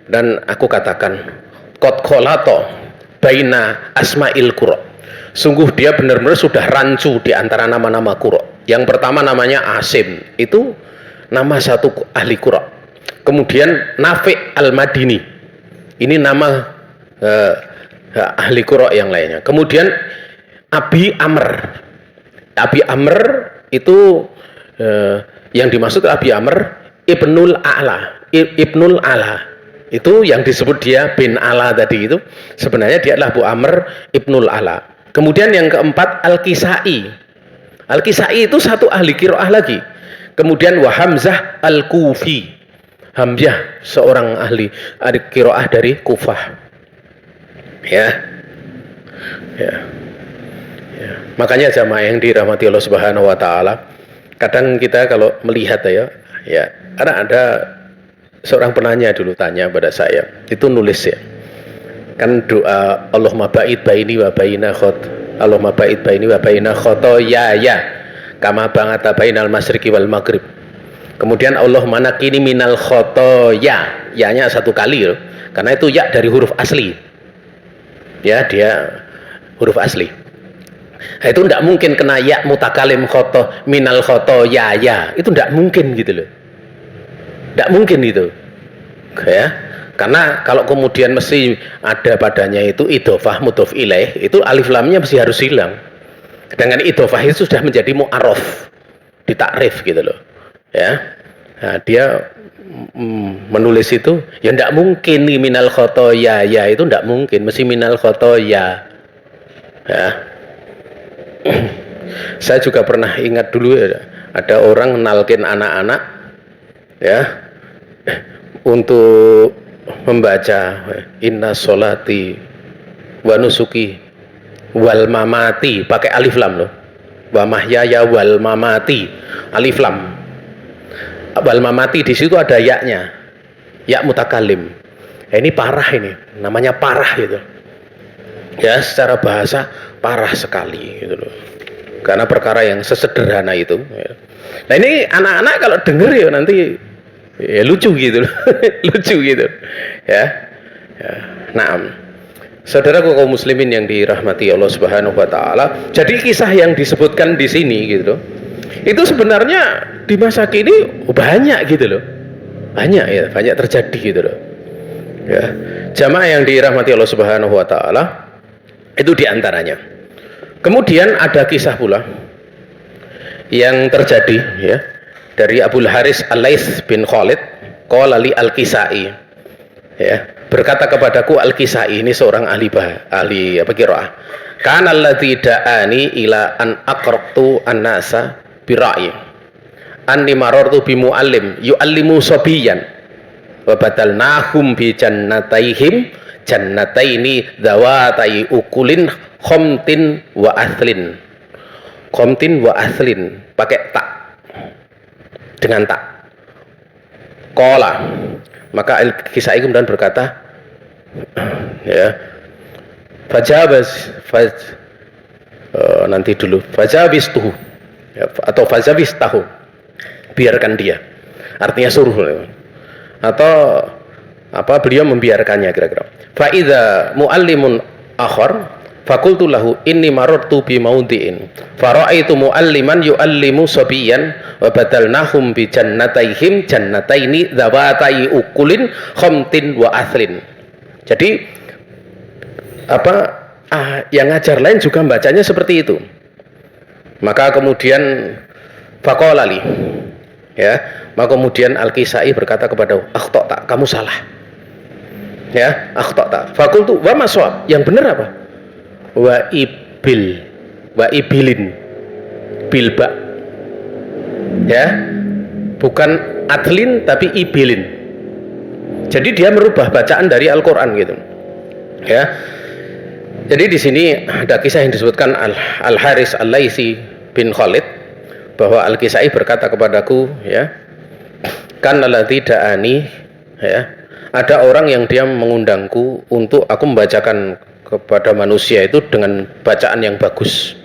Dan aku katakan, qad khalato baina asma'il qura. Sungguh dia benar-benar sudah rancu di antara nama-nama qura. Yang pertama namanya Asim, itu nama satu ahli qura. Kemudian Nafi' al-Madini. Ini nama ahli qura yang lainnya. Kemudian Abi Amr itu yang dimaksud Abi Amr Ibnul Ala itu yang disebut dia bin Ala tadi, itu sebenarnya dia adalah Abu Amr Ibnul Ala. Kemudian yang keempat Al-Kisai itu satu ahli qiraah lagi. Kemudian wa Hamzah Al-Kufi, Hamzah seorang ahli qiraah dari Kufah. Ya. Ya. Ya. Makanya jamaah yang dirahmati Allah Subhanahu wa taala, kadang kita kalau melihat ya, karena ada seorang penanya dulu tanya pada saya, itu nulis ya. Kan doa Allahumma ba'id baini wa baina Allahumma ba'id baini wa baina khotoyaya kama bangata bainal masyriqi wal maghrib. Kemudian Allahumma nakini minal khotoya, ya-nya satu kali loh. Karena itu ya dari huruf asli. Ya, dia huruf asli. Nah, itu tidak mungkin kena ya mutakalim khoto minal khotoya ya. Itu tidak mungkin gitu loh. Tidak mungkin itu. Ya. Karena kalau kemudian mesti ada padanya itu idhofah mudhof ilaih, itu alif lamnya mesti harus hilang. Dengan idhofah itu sudah menjadi mu'arraf, ditakrif gitu loh. Ya. Nah, dia menulis itu ya tidak mungkin nih minal khotoya ya, itu tidak mungkin, mesti minal khotoya. Ya. Saya juga pernah ingat dulu ada orang nalkin anak-anak ya untuk membaca inna sholati wa nusuki wal mamati pakai alif lam loh, wa mahyaya wal mamati alif lam. Wal mamati di situ ada ya-nya, ya mutakalim. Ini parah, ini namanya parah gitu ya, secara bahasa parah sekali gitu loh, karena perkara yang sesederhana itu ya. Nah ini anak-anak kalau denger ya nanti ya lucu gitu loh. Lucu gitu ya. Nah, saudaraku kaum muslimin yang dirahmati Allah Subhanahu wa taala, jadi kisah yang disebutkan di sini gitu loh, itu sebenarnya di masa kini banyak gitu loh, banyak ya, banyak terjadi gitu loh ya. Jamaah yang dirahmati Allah Subhanahu wa taala, itu diantaranya. Kemudian ada kisah pula yang terjadi ya dari Abul Haris Al-Laits bin Khalid qala li Al-Kisai, ya, berkata kepadaku Al-Kisai, ini seorang ahli qiraah, kana alladzi da'ani ila an aqra'tu an-nasa bi ra'yi anni marartu bi muallim yu'allimu sabiyan wa badalnahum bi jannataihim jannataini dzawatai ukulin khamtin wa athlin. Khamtin wa athlin pakai tak, dengan tak. Qala, maka Al-Kisai kemudian berkata ya, nanti dulu fajawistuhu ya, atau fajawistahu, biarkan dia, artinya suruh atau apa, beliau membiarkannya kira-kira. Fa idza muallimun akhar fakultu lahu inni marartu bi maudhi'in fara'aitu mualliman yu'allimu sabiyan wa badalnahum bi jannataihim jannataini dzawatai ukulin khamtin wa athlin. Jadi apa, yang ngajar lain juga bacanya seperti itu. Maka kemudian faqala li, ya, maka kemudian Al-Kisai berkata kepada akhtata, kamu salah ya, akhtata. Fakultu wa maswab, yang benar apa? Wa ibilin bilba, ya, bukan adlin tapi ibilin. Jadi dia merubah bacaan dari Al-Quran gitu ya. Jadi di sini ada kisah yang disebutkan Al-Haris Al-Laitsi bin Khalid, bahwa Al-Kisai berkata kepadaku ya, kan alladzi da'ani ya, ada orang yang dia mengundangku untuk aku membacakan kepada manusia itu dengan bacaan yang bagus.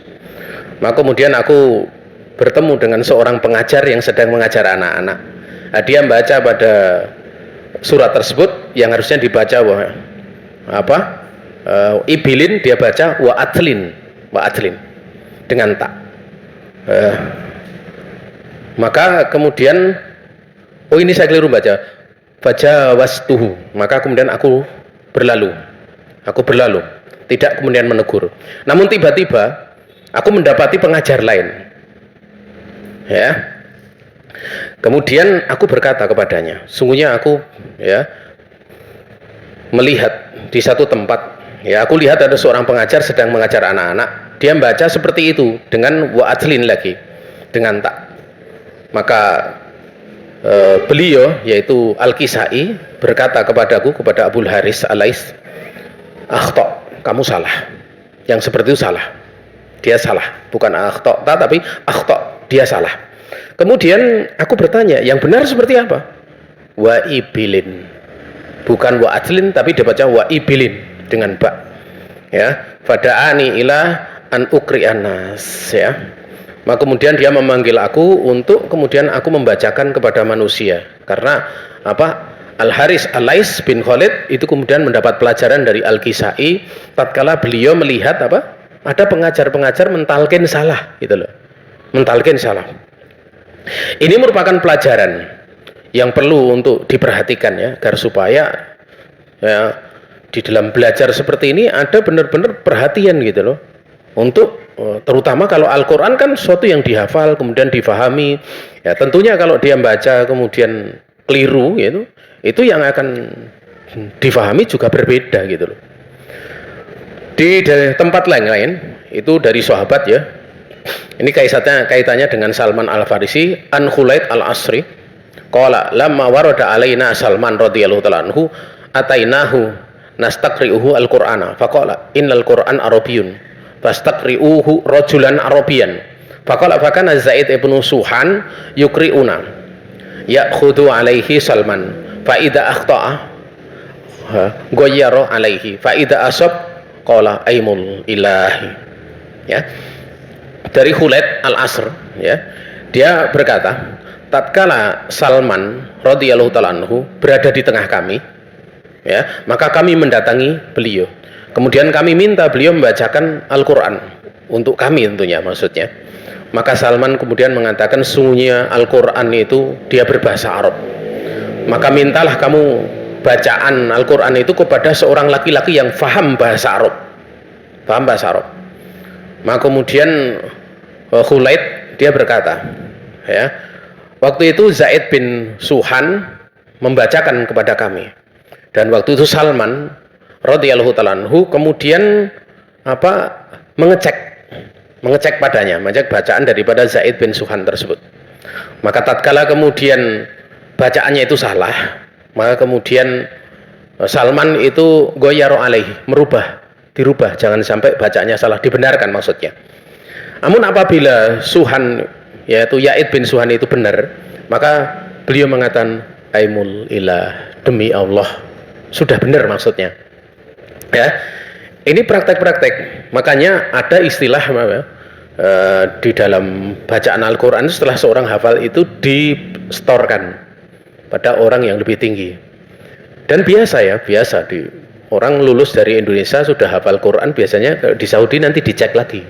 Maka kemudian aku bertemu dengan seorang pengajar yang sedang mengajar anak-anak. Nah, dia membaca pada surat tersebut yang harusnya dibaca ibilin, dia baca wa adlin dengan tak. Maka kemudian ini saya keliru baca fajawastuhu, maka kemudian aku berlalu, tidak kemudian menegur. Namun tiba-tiba aku mendapati pengajar lain ya. Kemudian aku berkata kepadanya, sungguhnya aku ya melihat di satu tempat ya, aku lihat ada seorang pengajar sedang mengajar anak-anak, dia membaca seperti itu dengan wa adlin lagi, dengan tak. Maka beliau yaitu Al-Kisai berkata kepadaku, kepada Abul Haris Al-Laits, akhta, kamu salah Yang seperti itu salah. Dia salah, bukan akhta'ta tapi akhta', dia salah. Kemudian aku bertanya, yang benar seperti apa? Wa ibilin. Bukan wa adlin tapi dibaca wa ibilin dengan ba. Ya, fada'ani ila an ukri'anas, ya. Maka kemudian dia memanggil aku untuk kemudian aku membacakan kepada manusia. Karena apa? Al-Haris Al-Lais bin Khalid itu kemudian mendapat pelajaran dari Al-Kisai tatkala beliau melihat apa? Ada pengajar-pengajar mentalkin salah gitu loh. Mentalkin salah. Ini merupakan pelajaran yang perlu untuk diperhatikan ya, agar supaya ya di dalam belajar seperti ini ada benar-benar perhatian gitu loh. Untuk terutama kalau Al-Qur'an kan sesuatu yang dihafal kemudian difahami. Ya tentunya kalau dia membaca kemudian keliru gitu, itu yang akan difahami juga berbeda gitu loh. Di tempat lain itu dari sahabat ya. Ini kaitannya dengan Salman Al-Farisi an Khulaid Al-Asri. Qala lamma warada alaina Salman radhiyallahu ta'ala anhu atainahu nastaqri'uhu al-Qur'ana faqala innal Qur'an arabiyyun fastaqri'uhu rajulan arabiyyan faqala fakana Zaid ibn Suhan yukri'una ya'khudhu alaihi Salman fa idza akhta'a ghayyara alaihi fa idza asab qala aimul ilahi. Ya, dari Khulaid Al-Asr ya, dia berkata tatkala Salman radhiyallahu ta'ala anhu berada di tengah kami ya, maka kami mendatangi beliau, kemudian kami minta beliau membacakan Al-Quran untuk kami tentunya maksudnya. Maka Salman kemudian mengatakan sungguhnya Al-Quran itu dia berbahasa Arab, maka mintalah kamu bacaan Al-Quran itu kepada seorang laki-laki yang faham bahasa Arab. Paham bahasa Arab. Maka kemudian Khulaid dia berkata, ya, waktu itu Zaid bin Suhan membacakan kepada kami. Dan waktu itu Salman radhiyallahu ta'ala anhu kemudian mengecek padanya, mengecek bacaan daripada Zaid bin Suhan tersebut. Maka tatkala kemudian bacaannya itu salah, maka kemudian Salman itu goyaro alaih, dirubah, jangan sampai bacaannya salah, dibenarkan maksudnya. Namun apabila Suhan, yaitu Yaid bin Suhan itu benar, maka beliau mengatakan aimul ilah, demi Allah, sudah benar maksudnya. Ya, ini praktek-praktek. Makanya ada istilah di dalam bacaan Al-Quran setelah seorang hafal itu distorkan pada orang yang lebih tinggi. Dan biasa di orang lulus dari Indonesia sudah hafal Quran biasanya di Saudi nanti dicek lagi.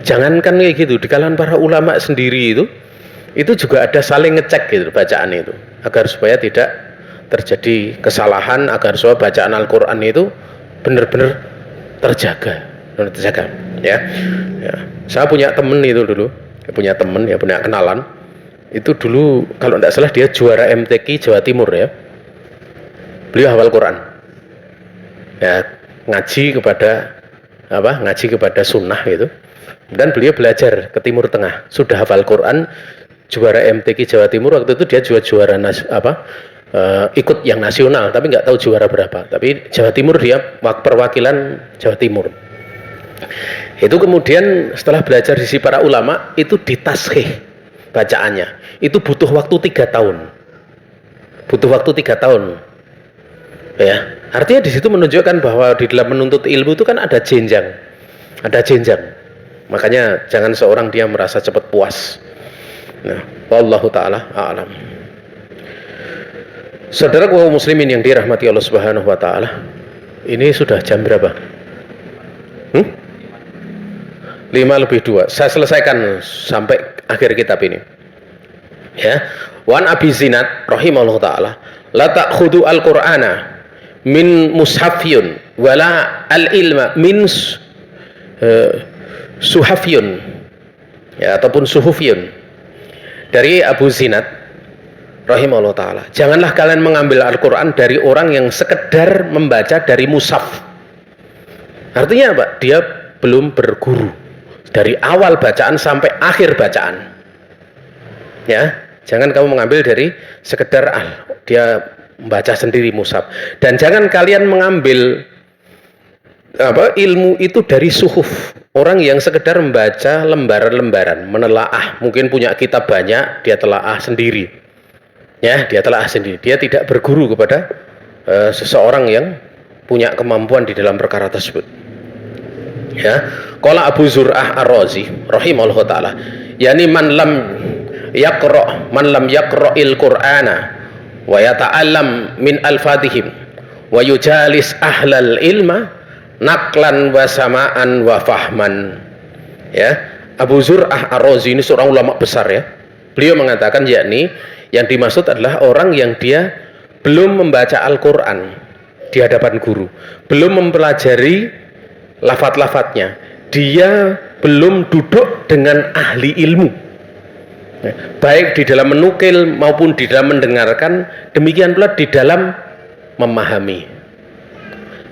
Jangankan kayak gitu, di kalangan para ulama sendiri itu juga ada saling ngecek gitu bacaan itu, agar supaya tidak terjadi kesalahan, agar supaya bacaan Al-Quran itu benar-benar terjaga ya. Saya punya temen itu dulu, punya kenalan itu dulu kalau tidak salah dia juara MTQ Jawa Timur ya. Beliau hafal Quran ya, ngaji kepada sunnah gitu, dan beliau belajar ke Timur Tengah, sudah hafal Quran, juara MTQ Jawa Timur. Waktu itu dia juara ikut yang nasional tapi nggak tahu juara berapa, tapi Jawa Timur dia perwakilan Jawa Timur. Itu kemudian setelah belajar di sisi para ulama itu ditashih bacaannya, itu butuh waktu 3 tahun ya. Artinya di situ menunjukkan bahwa di dalam menuntut ilmu itu kan ada jenjang. Makanya jangan seorang dia merasa cepat puas. Nah, wallahu taala a'lam. Saudara kaum muslimin yang dirahmati Allah Subhanahu wa taala, ini sudah jam berapa? 5:05. Saya selesaikan sampai akhir kitab ini. Ya. Wan Abi Zinad rahimahullah taala, la ta'khudhu al-Qur'ana min mushafiyun wala al-ilma min suhafiyun ya, ataupun suhufiyun. Dari Abu Zinad rahimahullah taala, janganlah kalian mengambil Al-Qur'an dari orang yang sekedar membaca dari mushaf. Artinya apa? Dia belum berguru dari awal bacaan sampai akhir bacaan. Ya, jangan kamu mengambil dari sekedar dia membaca sendiri mushaf. Dan jangan kalian mengambil ilmu itu dari suhuf, orang yang sekedar membaca lembaran-lembaran, menelaah, mungkin punya kitab banyak, dia telaah sendiri, ya, dia telaah sendiri, dia tidak berguru kepada seseorang yang punya kemampuan di dalam perkara tersebut. Ya, qala Abu Zur'ah Ar-Razi rahimahullah taala, yani man lam yaqra'il Qur'ana wa yata'allam min al-fatihim wa yujalis ahlal ilma naqlan wa sama'an wa fahman. Ya, Abu Zur'ah Ar-Razi ini seorang ulama besar, ya. Beliau mengatakan yakni yang dimaksud adalah orang yang dia belum membaca Al-Qur'an di hadapan guru, belum mempelajari lafaz-lafaznya, dia belum duduk dengan ahli ilmu, baik di dalam menukil maupun di dalam mendengarkan, demikian pula di dalam memahami.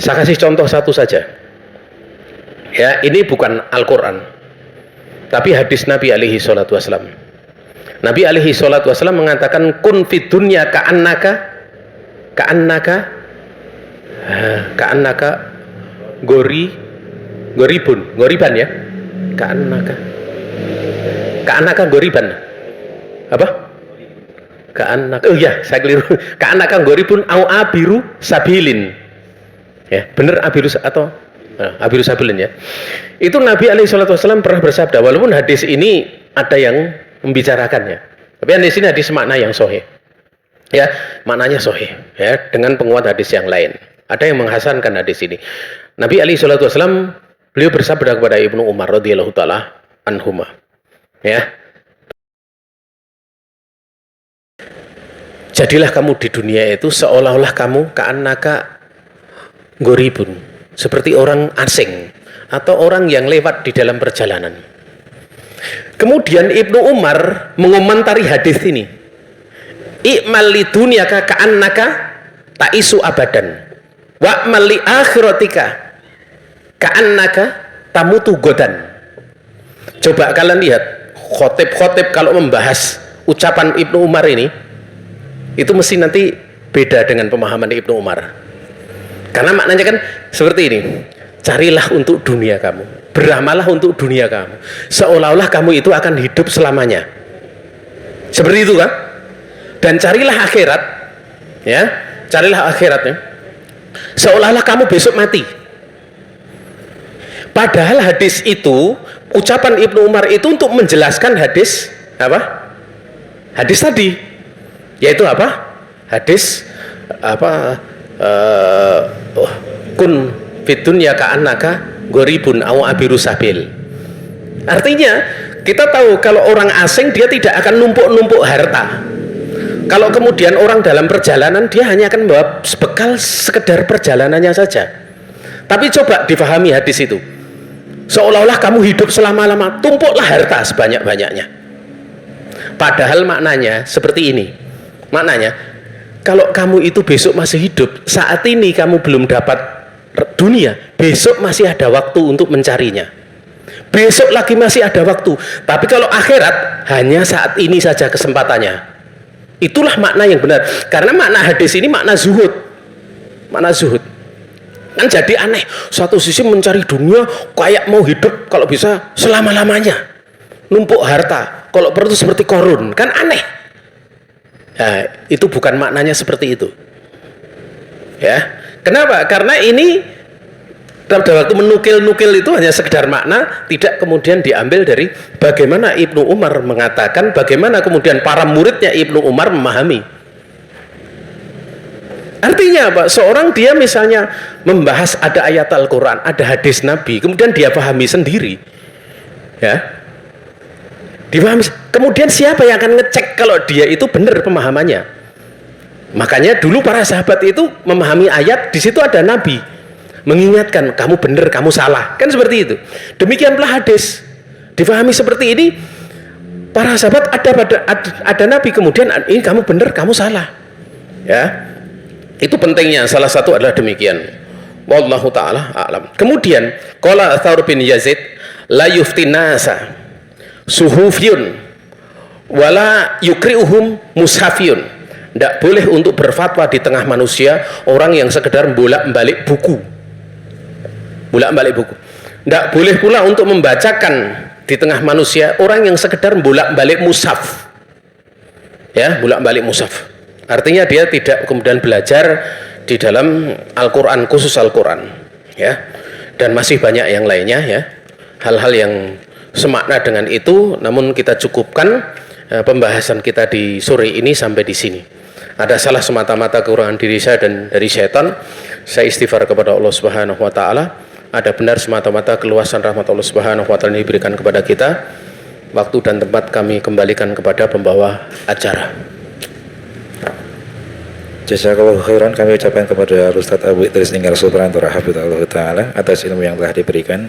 Saya kasih contoh satu saja, ya, ini bukan Al-Quran tapi hadis Nabi alaihi salatu wassalam. Nabi alaihi salatu wassalam mengatakan, kun fid dunya ka'annaka goriban, ya, ka'annaka goriban, apa? Ka'annaka, oh ya, saya keliru, ka'annaka goribun au abiru sabilin, ya, benar, abiru atau abiru sabilin, ya. Itu Nabi alaihi salatu wassalam pernah bersabda, walaupun hadis ini ada yang membicarakannya, tapi hadis ini hadis makna yang sahih, ya, maknanya sahih, ya, dengan penguat hadis yang lain. Ada yang menghasankan hadis ini. Nabi alaihi salatu wassalam, beliau bersabda kepada Ibnu Umar radhiyallahu taala anhuma, ya, jadilah kamu di dunia itu seolah-olah kamu ka'annaka goribun, seperti orang asing atau orang yang lewat di dalam perjalanan. Kemudian Ibnu Umar mengomentari hadis ini, i'mal li dunyaka ka'annaka ta'isu abadan wa'mal li akhiratika ka'annaka tamutu godan. Coba kalian lihat, khotib-khotib kalau membahas ucapan Ibnu Umar ini, itu mesti nanti beda dengan pemahaman Ibnu Umar, karena maknanya kan seperti ini, carilah untuk dunia kamu, beramalah untuk dunia kamu, seolah-olah kamu itu akan hidup selamanya, seperti itu kan, dan carilah akhirat, ya, carilah akhiratnya, seolah-olah kamu besok mati. Padahal hadis itu, ucapan Ibnu Umar itu untuk menjelaskan hadis apa? Hadis tadi, yaitu apa? Hadis apa? Kun fid dunya ka'annaka goribun au abiru sabil. Artinya kita tahu kalau orang asing dia tidak akan numpuk-numpuk harta. Kalau kemudian orang dalam perjalanan, dia hanya akan membawa bekal sekedar perjalanannya saja. Tapi coba difahami hadis itu, seolah-olah kamu hidup selama-lama, tumpuklah harta sebanyak-banyaknya. Padahal maknanya seperti ini, maknanya kalau kamu itu besok masih hidup, saat ini kamu belum dapat dunia, besok masih ada waktu untuk mencarinya, besok lagi masih ada waktu. Tapi kalau akhirat, hanya saat ini saja kesempatannya. Itulah makna yang benar, karena makna hadis ini makna zuhud, makna zuhud. Kan jadi aneh, satu sisi mencari dunia kayak mau hidup kalau bisa selama-lamanya, numpuk harta, kalau perlu seperti Korun, kan aneh. Nah, itu bukan maknanya seperti itu, ya. Kenapa? Karena ini pada waktu menukil-nukil itu hanya sekedar makna, tidak kemudian diambil dari bagaimana Ibnu Umar mengatakan, bagaimana kemudian para muridnya Ibnu Umar memahami. Artinya apa? Seorang dia misalnya membahas ada ayat Al-Quran, ada hadis Nabi, kemudian dia pahami sendiri, ya, dipahami. Kemudian siapa yang akan ngecek kalau dia itu benar pemahamannya? Makanya dulu para sahabat itu memahami ayat, di situ ada Nabi mengingatkan, kamu benar, kamu salah, kan seperti itu. Demikian pula hadis difahami seperti ini, para sahabat ada Nabi, kemudian ini kamu benar, kamu salah, ya. Itu pentingnya, salah satu adalah demikian. Wallahu ta'ala a'lam. Kemudian qala Thawr bin Yazid, la yuftinasa suhufiyun wala yukri'uhum mushafiyun. Tidak boleh untuk berfatwa di tengah manusia orang yang sekedar bolak-balik buku. bolak-balik buku. Tidak boleh pula untuk membacakan di tengah manusia orang yang sekedar bolak-balik mushaf. Ya, bolak-balik mushaf. Artinya dia tidak kemudian belajar di dalam Al-Quran, khusus Al-Quran. Ya, dan masih banyak yang lainnya ya. Hal-hal yang semakna dengan itu, namun kita cukupkan pembahasan kita di sore ini sampai di sini. Ada salah semata-mata kekurangan diri saya dan dari syaitan, saya istighfar kepada Allah Subhanahu wa taala. Ada benar semata-mata keluasan rahmat Allah Subhanahu wa taala yang diberikan kepada kita. Waktu dan tempat kami kembalikan kepada pembawa acara.
Jazakallahu khairan, kami ucapkan kepada Ustaz Abu Idris Ninggar Subranto Hafizahullah Ta'ala atas ilmu yang telah diberikan.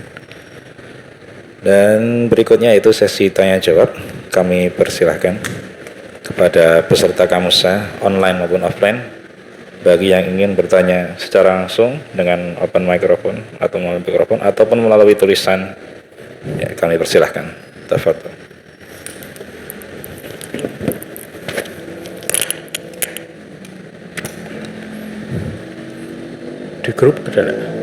Dan berikutnya itu sesi tanya jawab. Kami persilahkan kepada peserta Kamusa online maupun offline, bagi yang ingin bertanya secara langsung dengan open microphone atau melalui mikrofon ataupun melalui tulisan, ya, kami persilahkan. Tafadhol.
Di grup ada nggak?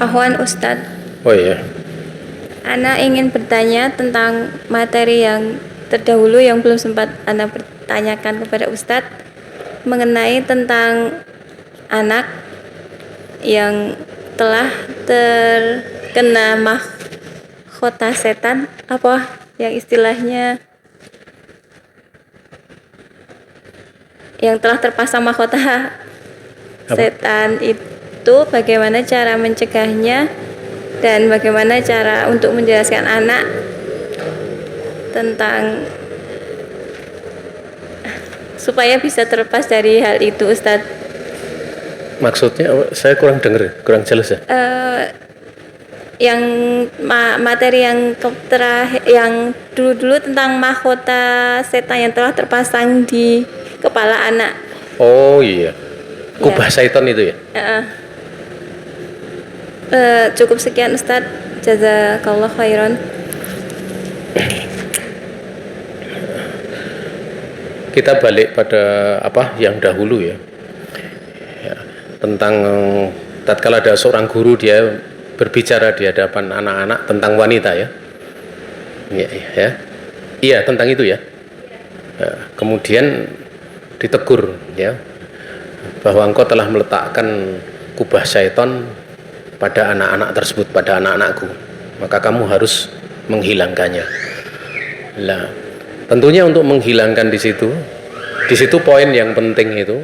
Ahwan Ustadz,
Oh iya.
Ana ingin bertanya tentang materi yang terdahulu yang belum sempat Ana bertanyakan kepada Ustadz mengenai tentang anak yang telah terkena mahkota setan, apa yang istilahnya yang telah terpasang mahkota setan itu, bagaimana cara mencegahnya dan bagaimana cara untuk menjelaskan anak tentang supaya bisa terlepas dari hal itu, Ustadz.
Maksudnya saya kurang dengar, kurang jelas ya.
Yang materi yang terakhir, yang dulu tentang mahkota setan yang telah terpasang di kepala anak.
Oh iya, kubah syaitan itu ya.
Cukup sekian, Ustadz. Jazakallah khairan.
Kita balik pada apa yang dahulu ya, tentang tatkala ada seorang guru dia berbicara di hadapan anak-anak tentang wanita ya. Iya tentang itu ya. Kemudian ditegur ya, bahwa engkau telah meletakkan kubah syaitan pada anak-anak tersebut, pada anak-anakku, maka kamu harus menghilangkannya. Lah, tentunya untuk menghilangkan di situ poin yang penting itu,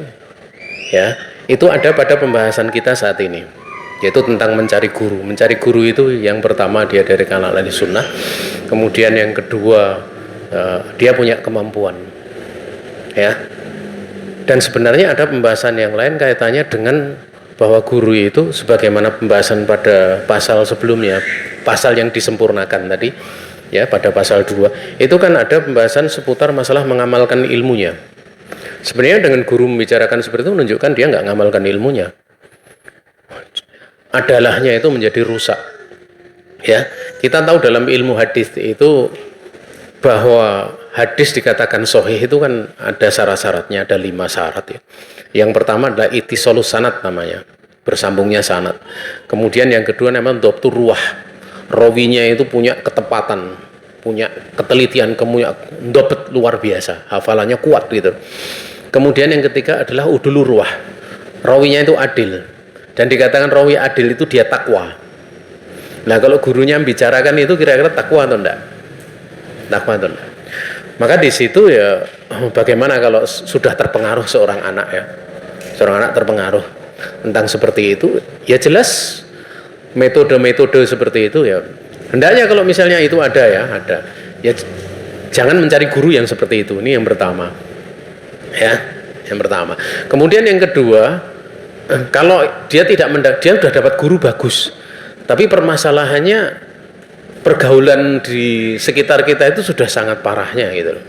ya, itu ada pada pembahasan kita saat ini, yaitu tentang mencari guru. Mencari guru itu yang pertama dia dari kalangan ahli sunnah, kemudian yang kedua dia punya kemampuan, ya. Dan sebenarnya ada pembahasan yang lain kaitannya dengan bahwa guru itu sebagaimana pembahasan pada pasal sebelumnya, pasal yang disempurnakan tadi ya, pada pasal 2 itu kan ada pembahasan seputar masalah mengamalkan ilmunya. Sebenarnya dengan guru membicarakan seperti itu menunjukkan dia nggak mengamalkan ilmunya, adalahnya itu menjadi rusak ya. Kita tahu dalam ilmu hadis itu bahwa hadis dikatakan sahih itu kan ada syarat-syaratnya, ada 5 syarat ya. Yang pertama adalah ittisalus sanad, namanya bersambungnya sanad. Kemudian yang kedua namanya dhabtur ruwah, rawinya itu punya ketepatan, punya ketelitian, dhabt luar biasa, hafalannya kuat gitu. Kemudian yang ketiga adalah udulur ruwah, rawinya itu adil, dan dikatakan rawi adil itu dia takwa. Nah kalau gurunya membicarakan itu kira-kira takwa atau enggak? Takwa atau enggak? Maka di situ ya, bagaimana kalau sudah terpengaruh seorang anak ya, seorang anak terpengaruh, tentang seperti itu, ya jelas metode-metode seperti itu ya. Hendaknya kalau misalnya itu ada ya jangan mencari guru yang seperti itu. Ini yang pertama. Ya, yang pertama. Kemudian yang kedua, kalau dia dia sudah dapat guru bagus, tapi permasalahannya pergaulan di sekitar kita itu sudah sangat parahnya gitu loh.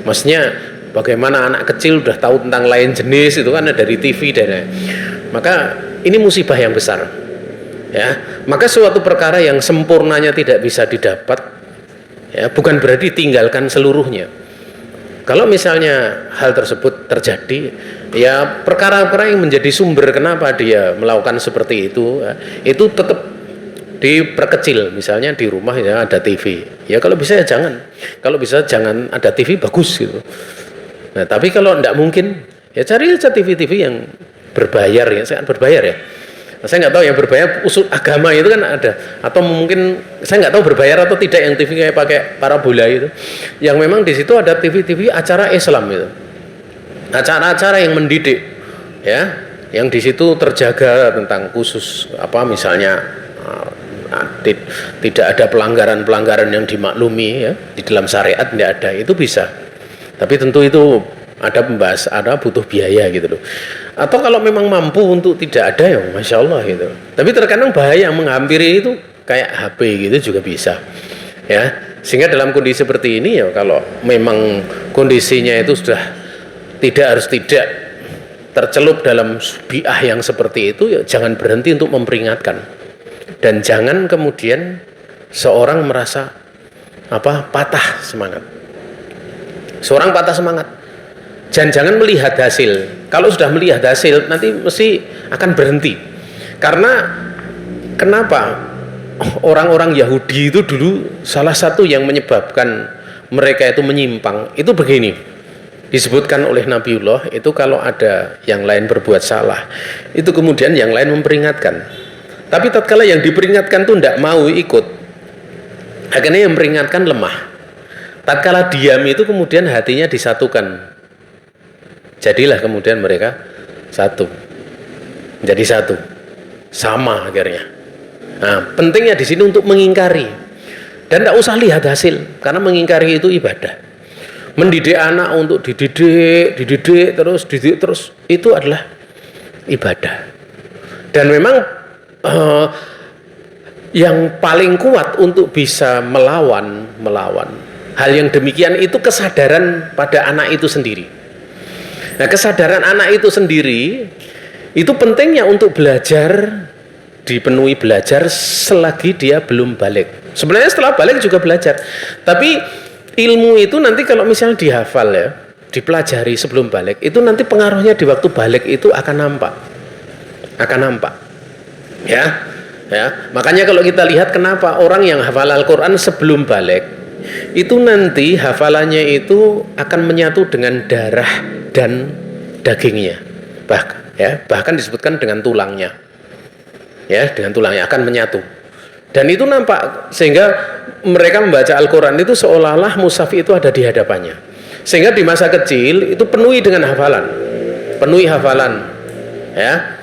Maksudnya bagaimana anak kecil udah tahu tentang lain jenis itu kan dari TV dan maka ini musibah yang besar. Ya, maka suatu perkara yang sempurnanya tidak bisa didapat, ya bukan berarti tinggalkan seluruhnya. Kalau misalnya hal tersebut terjadi, ya perkara-perkara yang menjadi sumber kenapa dia melakukan seperti itu, ya, itu tetap diperkecil. Misalnya di rumah ya ada TV, ya kalau bisa ya jangan. Kalau bisa jangan ada TV, bagus gitu. Nah tapi kalau tidak mungkin, ya cari aja TV-TV yang berbayar ya, saya berbayar ya. Nah, saya nggak tahu yang berbayar usul agama itu kan ada, atau mungkin saya nggak tahu berbayar atau tidak yang TV kayak pakai parabola itu. Yang memang di situ ada TV-TV acara Islam itu, acara-acara yang mendidik, ya, yang di situ terjaga tentang khusus apa misalnya tidak ada pelanggaran-pelanggaran yang dimaklumi ya di dalam syariat, tidak ada, itu bisa. Tapi tentu itu ada butuh biaya gitu loh. Atau kalau memang mampu untuk tidak ada ya masya Allah gitu. Tapi terkadang bahaya yang menghampiri itu kayak HP gitu juga bisa. Ya, sehingga dalam kondisi seperti ini ya kalau memang kondisinya itu sudah tidak tercelup dalam bi'ah yang seperti itu, ya jangan berhenti untuk memperingatkan. Dan jangan kemudian seorang merasa patah semangat. Seorang patah semangat. Jangan melihat hasil. Kalau sudah melihat hasil nanti mesti akan berhenti. Karena kenapa orang-orang Yahudi itu dulu salah satu yang menyebabkan mereka itu menyimpang itu begini. Disebutkan oleh Nabiullah itu kalau ada yang lain berbuat salah, itu kemudian yang lain memperingatkan. Tapi tatkala yang diperingatkan itu tidak mau ikut, akhirnya yang memperingatkan lemah. Tatkala diam itu kemudian hatinya disatukan. Jadilah kemudian mereka satu. Menjadi satu. Sama akhirnya. Nah, pentingnya di sini untuk mengingkari. Dan tidak usah lihat hasil, karena mengingkari itu ibadah. Mendidik anak untuk dididik terus itu adalah ibadah. Dan memang yang paling kuat untuk bisa melawan hal yang demikian itu kesadaran pada anak itu sendiri. Nah, kesadaran anak itu sendiri itu pentingnya untuk belajar, dipenuhi belajar selagi dia belum balik. Sebenarnya setelah balik juga belajar, tapi ilmu itu nanti kalau misalnya dihafal ya, dipelajari sebelum balik, itu nanti pengaruhnya di waktu balik itu akan nampak. Ya, makanya kalau kita lihat kenapa orang yang hafal Al-Quran sebelum balik itu nanti hafalannya itu akan menyatu dengan darah dan dagingnya, bahkan disebutkan dengan tulangnya, ya, dengan tulangnya akan menyatu. Dan itu nampak sehingga mereka membaca Al-Quran itu seolah-olah mushaf itu ada di hadapannya, sehingga di masa kecil itu penuhi hafalan, ya.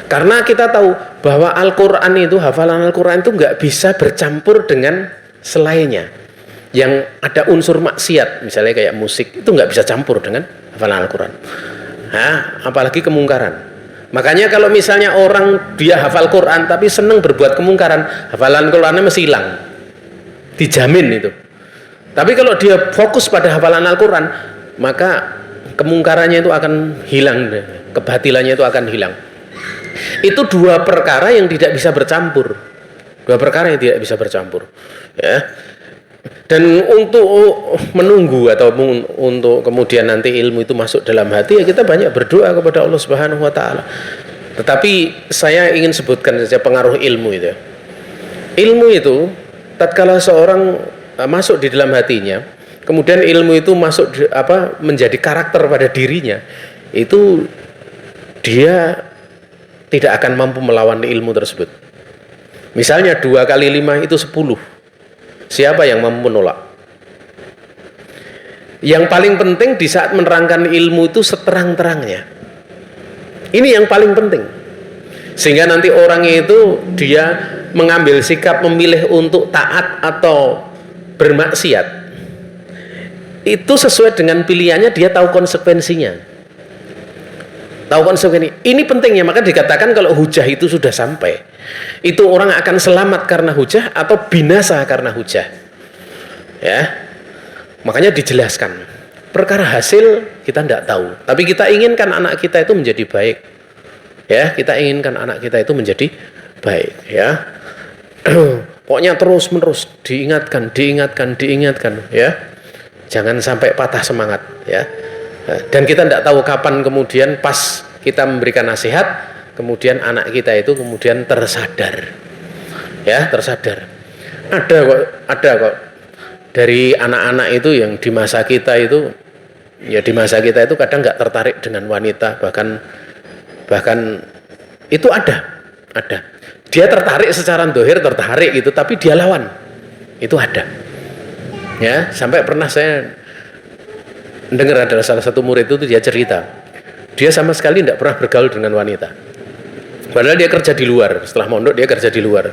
Karena kita tahu bahwa Al-Quran itu, hafalan Al-Quran itu nggak bisa bercampur dengan selainnya. Yang ada unsur maksiat, misalnya kayak musik, itu nggak bisa campur dengan hafalan Al-Quran. Apalagi kemungkaran. Makanya kalau misalnya orang dia hafal Quran tapi senang berbuat kemungkaran, hafalan Qurannya mesti hilang. Dijamin itu. Tapi kalau dia fokus pada hafalan Al-Quran, maka kemungkarannya itu akan hilang, kebatilannya itu akan hilang. Itu dua perkara yang tidak bisa bercampur. Ya. Dan untuk menunggu atau untuk kemudian nanti ilmu itu masuk dalam hati, ya kita banyak berdoa kepada Allah Subhanahu wa taala. Tetapi saya ingin sebutkan saja pengaruh ilmu itu. Ilmu itu tatkala seorang masuk di dalam hatinya, kemudian ilmu itu masuk menjadi karakter pada dirinya, itu dia tidak akan mampu melawan ilmu tersebut. Misalnya 2 kali 5 itu 10. Siapa yang mampu menolak? Yang paling penting di saat menerangkan ilmu itu seterang-terangnya. Ini yang paling penting. Sehingga nanti orang itu dia mengambil sikap memilih untuk taat atau bermaksiat. Itu sesuai dengan pilihannya, dia tahu konsekuensinya. Tahu konsekuensi. Ini pentingnya, maka dikatakan kalau hujah itu sudah sampai, itu orang akan selamat karena hujah atau binasa karena hujah. Ya. Makanya dijelaskan. Perkara hasil kita tidak tahu, tapi kita inginkan anak kita itu menjadi baik. Ya, kita inginkan anak kita itu menjadi baik, ya. Pokoknya terus-menerus diingatkan, ya. Jangan sampai patah semangat, ya. Dan kita tidak tahu kapan kemudian pas kita memberikan nasihat, kemudian anak kita itu kemudian tersadar, ya, tersadar. Ada kok dari anak-anak itu yang di masa kita itu, ya di masa kita itu kadang nggak tertarik dengan wanita, bahkan itu ada. Dia tertarik secara dohir, tertarik gitu, tapi dia lawan, itu ada. Ya, sampai pernah saya dengar ada salah satu murid itu dia cerita, dia sama sekali tidak pernah bergaul dengan wanita. Padahal dia kerja di luar, setelah mondok dia kerja di luar.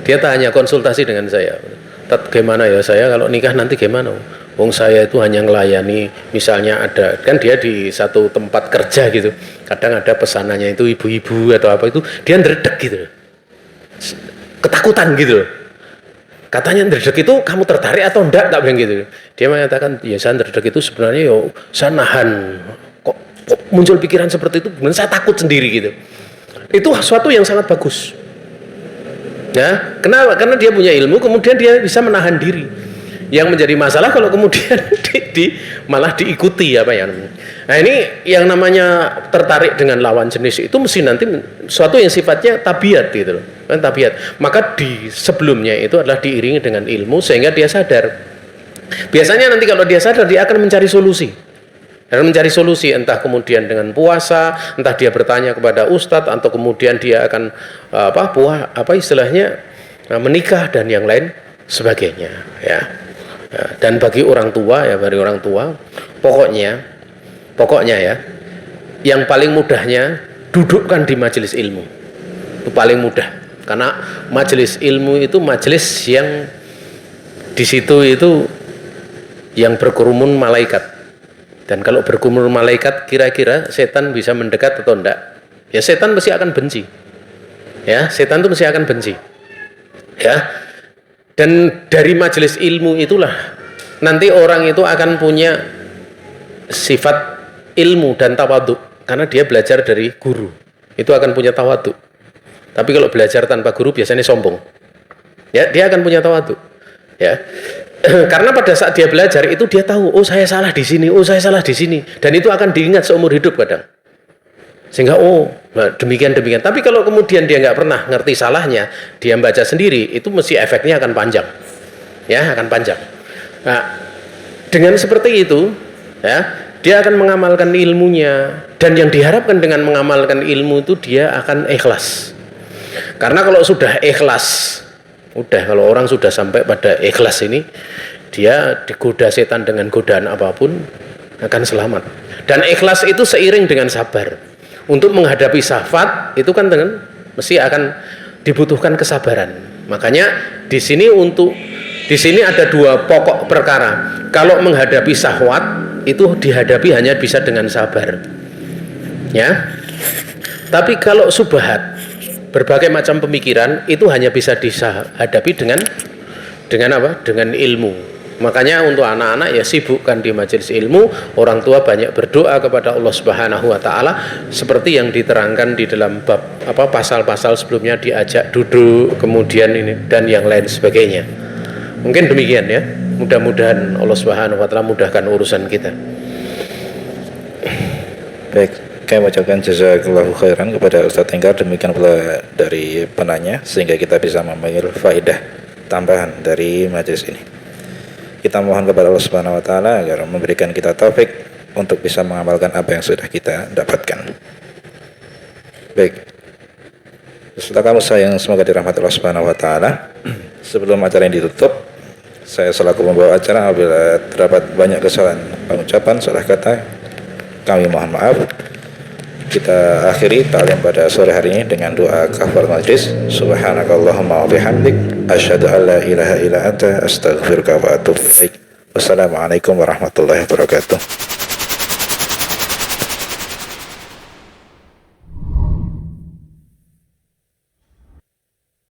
Dia tanya, konsultasi dengan saya, "Tat, gimana ya saya kalau nikah nanti gimana? Wong saya itu hanya melayani, misalnya ada, kan dia di satu tempat kerja gitu, kadang ada pesanannya itu ibu-ibu atau apa itu, dia ndredeg gitu, ketakutan gitu. Katanya ndredeg itu kamu tertarik atau enggak, tak bilang gitu. Dia mengatakan, ya saya ndredeg itu sebenarnya yo saya nahan, kok muncul pikiran seperti itu, benar saya takut sendiri gitu. Itu sesuatu yang sangat bagus. Ya, kenapa? Karena dia punya ilmu, kemudian dia bisa menahan diri. Yang menjadi masalah kalau kemudian malah diikuti apa ya. Nah, ini yang namanya tertarik dengan lawan jenis itu mesti nanti suatu yang sifatnya tabiat gitu loh. Kan tabiat. Maka di sebelumnya itu adalah diiringi dengan ilmu sehingga dia sadar. Biasanya nanti kalau dia sadar, dia akan mencari solusi. Dan mencari solusi entah kemudian dengan puasa, entah dia bertanya kepada ustadz, atau kemudian dia akan menikah dan yang lain sebagainya, ya. Dan bagi orang tua pokoknya ya, yang paling mudahnya dudukkan di majelis ilmu. Itu paling mudah, karena majelis ilmu itu majelis yang di situ itu yang berkerumun malaikat. Dan kalau berkerumun malaikat, kira-kira setan bisa mendekat atau enggak? Ya setan mesti akan benci. Ya, setan itu mesti akan benci. Ya. Dan dari majelis ilmu itulah nanti orang itu akan punya sifat ilmu dan tawadhu, karena dia belajar dari guru. Itu akan punya tawadhu. Tapi kalau belajar tanpa guru biasanya sombong. Ya, dia akan punya tawadhu. Ya. Karena pada saat dia belajar itu dia tahu, oh saya salah di sini, dan itu akan diingat seumur hidup kadang. Sehingga demikian. Tapi kalau kemudian dia nggak pernah ngerti salahnya, dia baca sendiri, itu mesti efeknya akan panjang, ya akan panjang. Nah, dengan seperti itu, ya dia akan mengamalkan ilmunya, dan yang diharapkan dengan mengamalkan ilmu itu dia akan ikhlas. Karena kalau sudah ikhlas, kalau orang sudah sampai pada ikhlas ini, dia digoda setan dengan godaan apapun akan selamat. Dan ikhlas itu seiring dengan sabar. Untuk menghadapi syahwat itu kan mesti akan dibutuhkan kesabaran. Makanya di sini ada dua pokok perkara. Kalau menghadapi syahwat itu dihadapi hanya bisa dengan sabar. Ya. Tapi kalau subhat, berbagai macam pemikiran itu hanya bisa dihadapi dengan apa? Dengan ilmu. Makanya untuk anak-anak ya sibukkan di majelis ilmu, orang tua banyak berdoa kepada Allah Subhanahu wa taala seperti yang diterangkan di dalam bab pasal-pasal sebelumnya, diajak duduk, kemudian ini dan yang lain sebagainya. Mungkin demikian ya. Mudah-mudahan Allah Subhanahu wa taala mudahkan urusan kita.
Baik, kami mengucapkan jazakallahu khairan kepada Ustaz Tenggar, demikian pula dari penanya, sehingga kita bisa mengambil faedah tambahan dari majelis ini. Kita mohon kepada Allah Subhanahu wa taala agar memberikan kita taufik untuk bisa mengamalkan apa yang sudah kita dapatkan. Baik. Setelah kamu sayang semoga dirahmati Allah Subhanahu wa taala. Sebelum acara ini ditutup, saya selaku pembawa acara apabila terdapat banyak kesalahan pengucapan, salah kata, kami mohon maaf. Kita akhiri ta'lim pada sore hari ini dengan doa kafaratul majlis. Subhanakallahumma wa bihamdik asyhadu an la ilaha illa anta astaghfiruka wa atubu ilaik. Wassalamualaikum warahmatullahi wabarakatuh.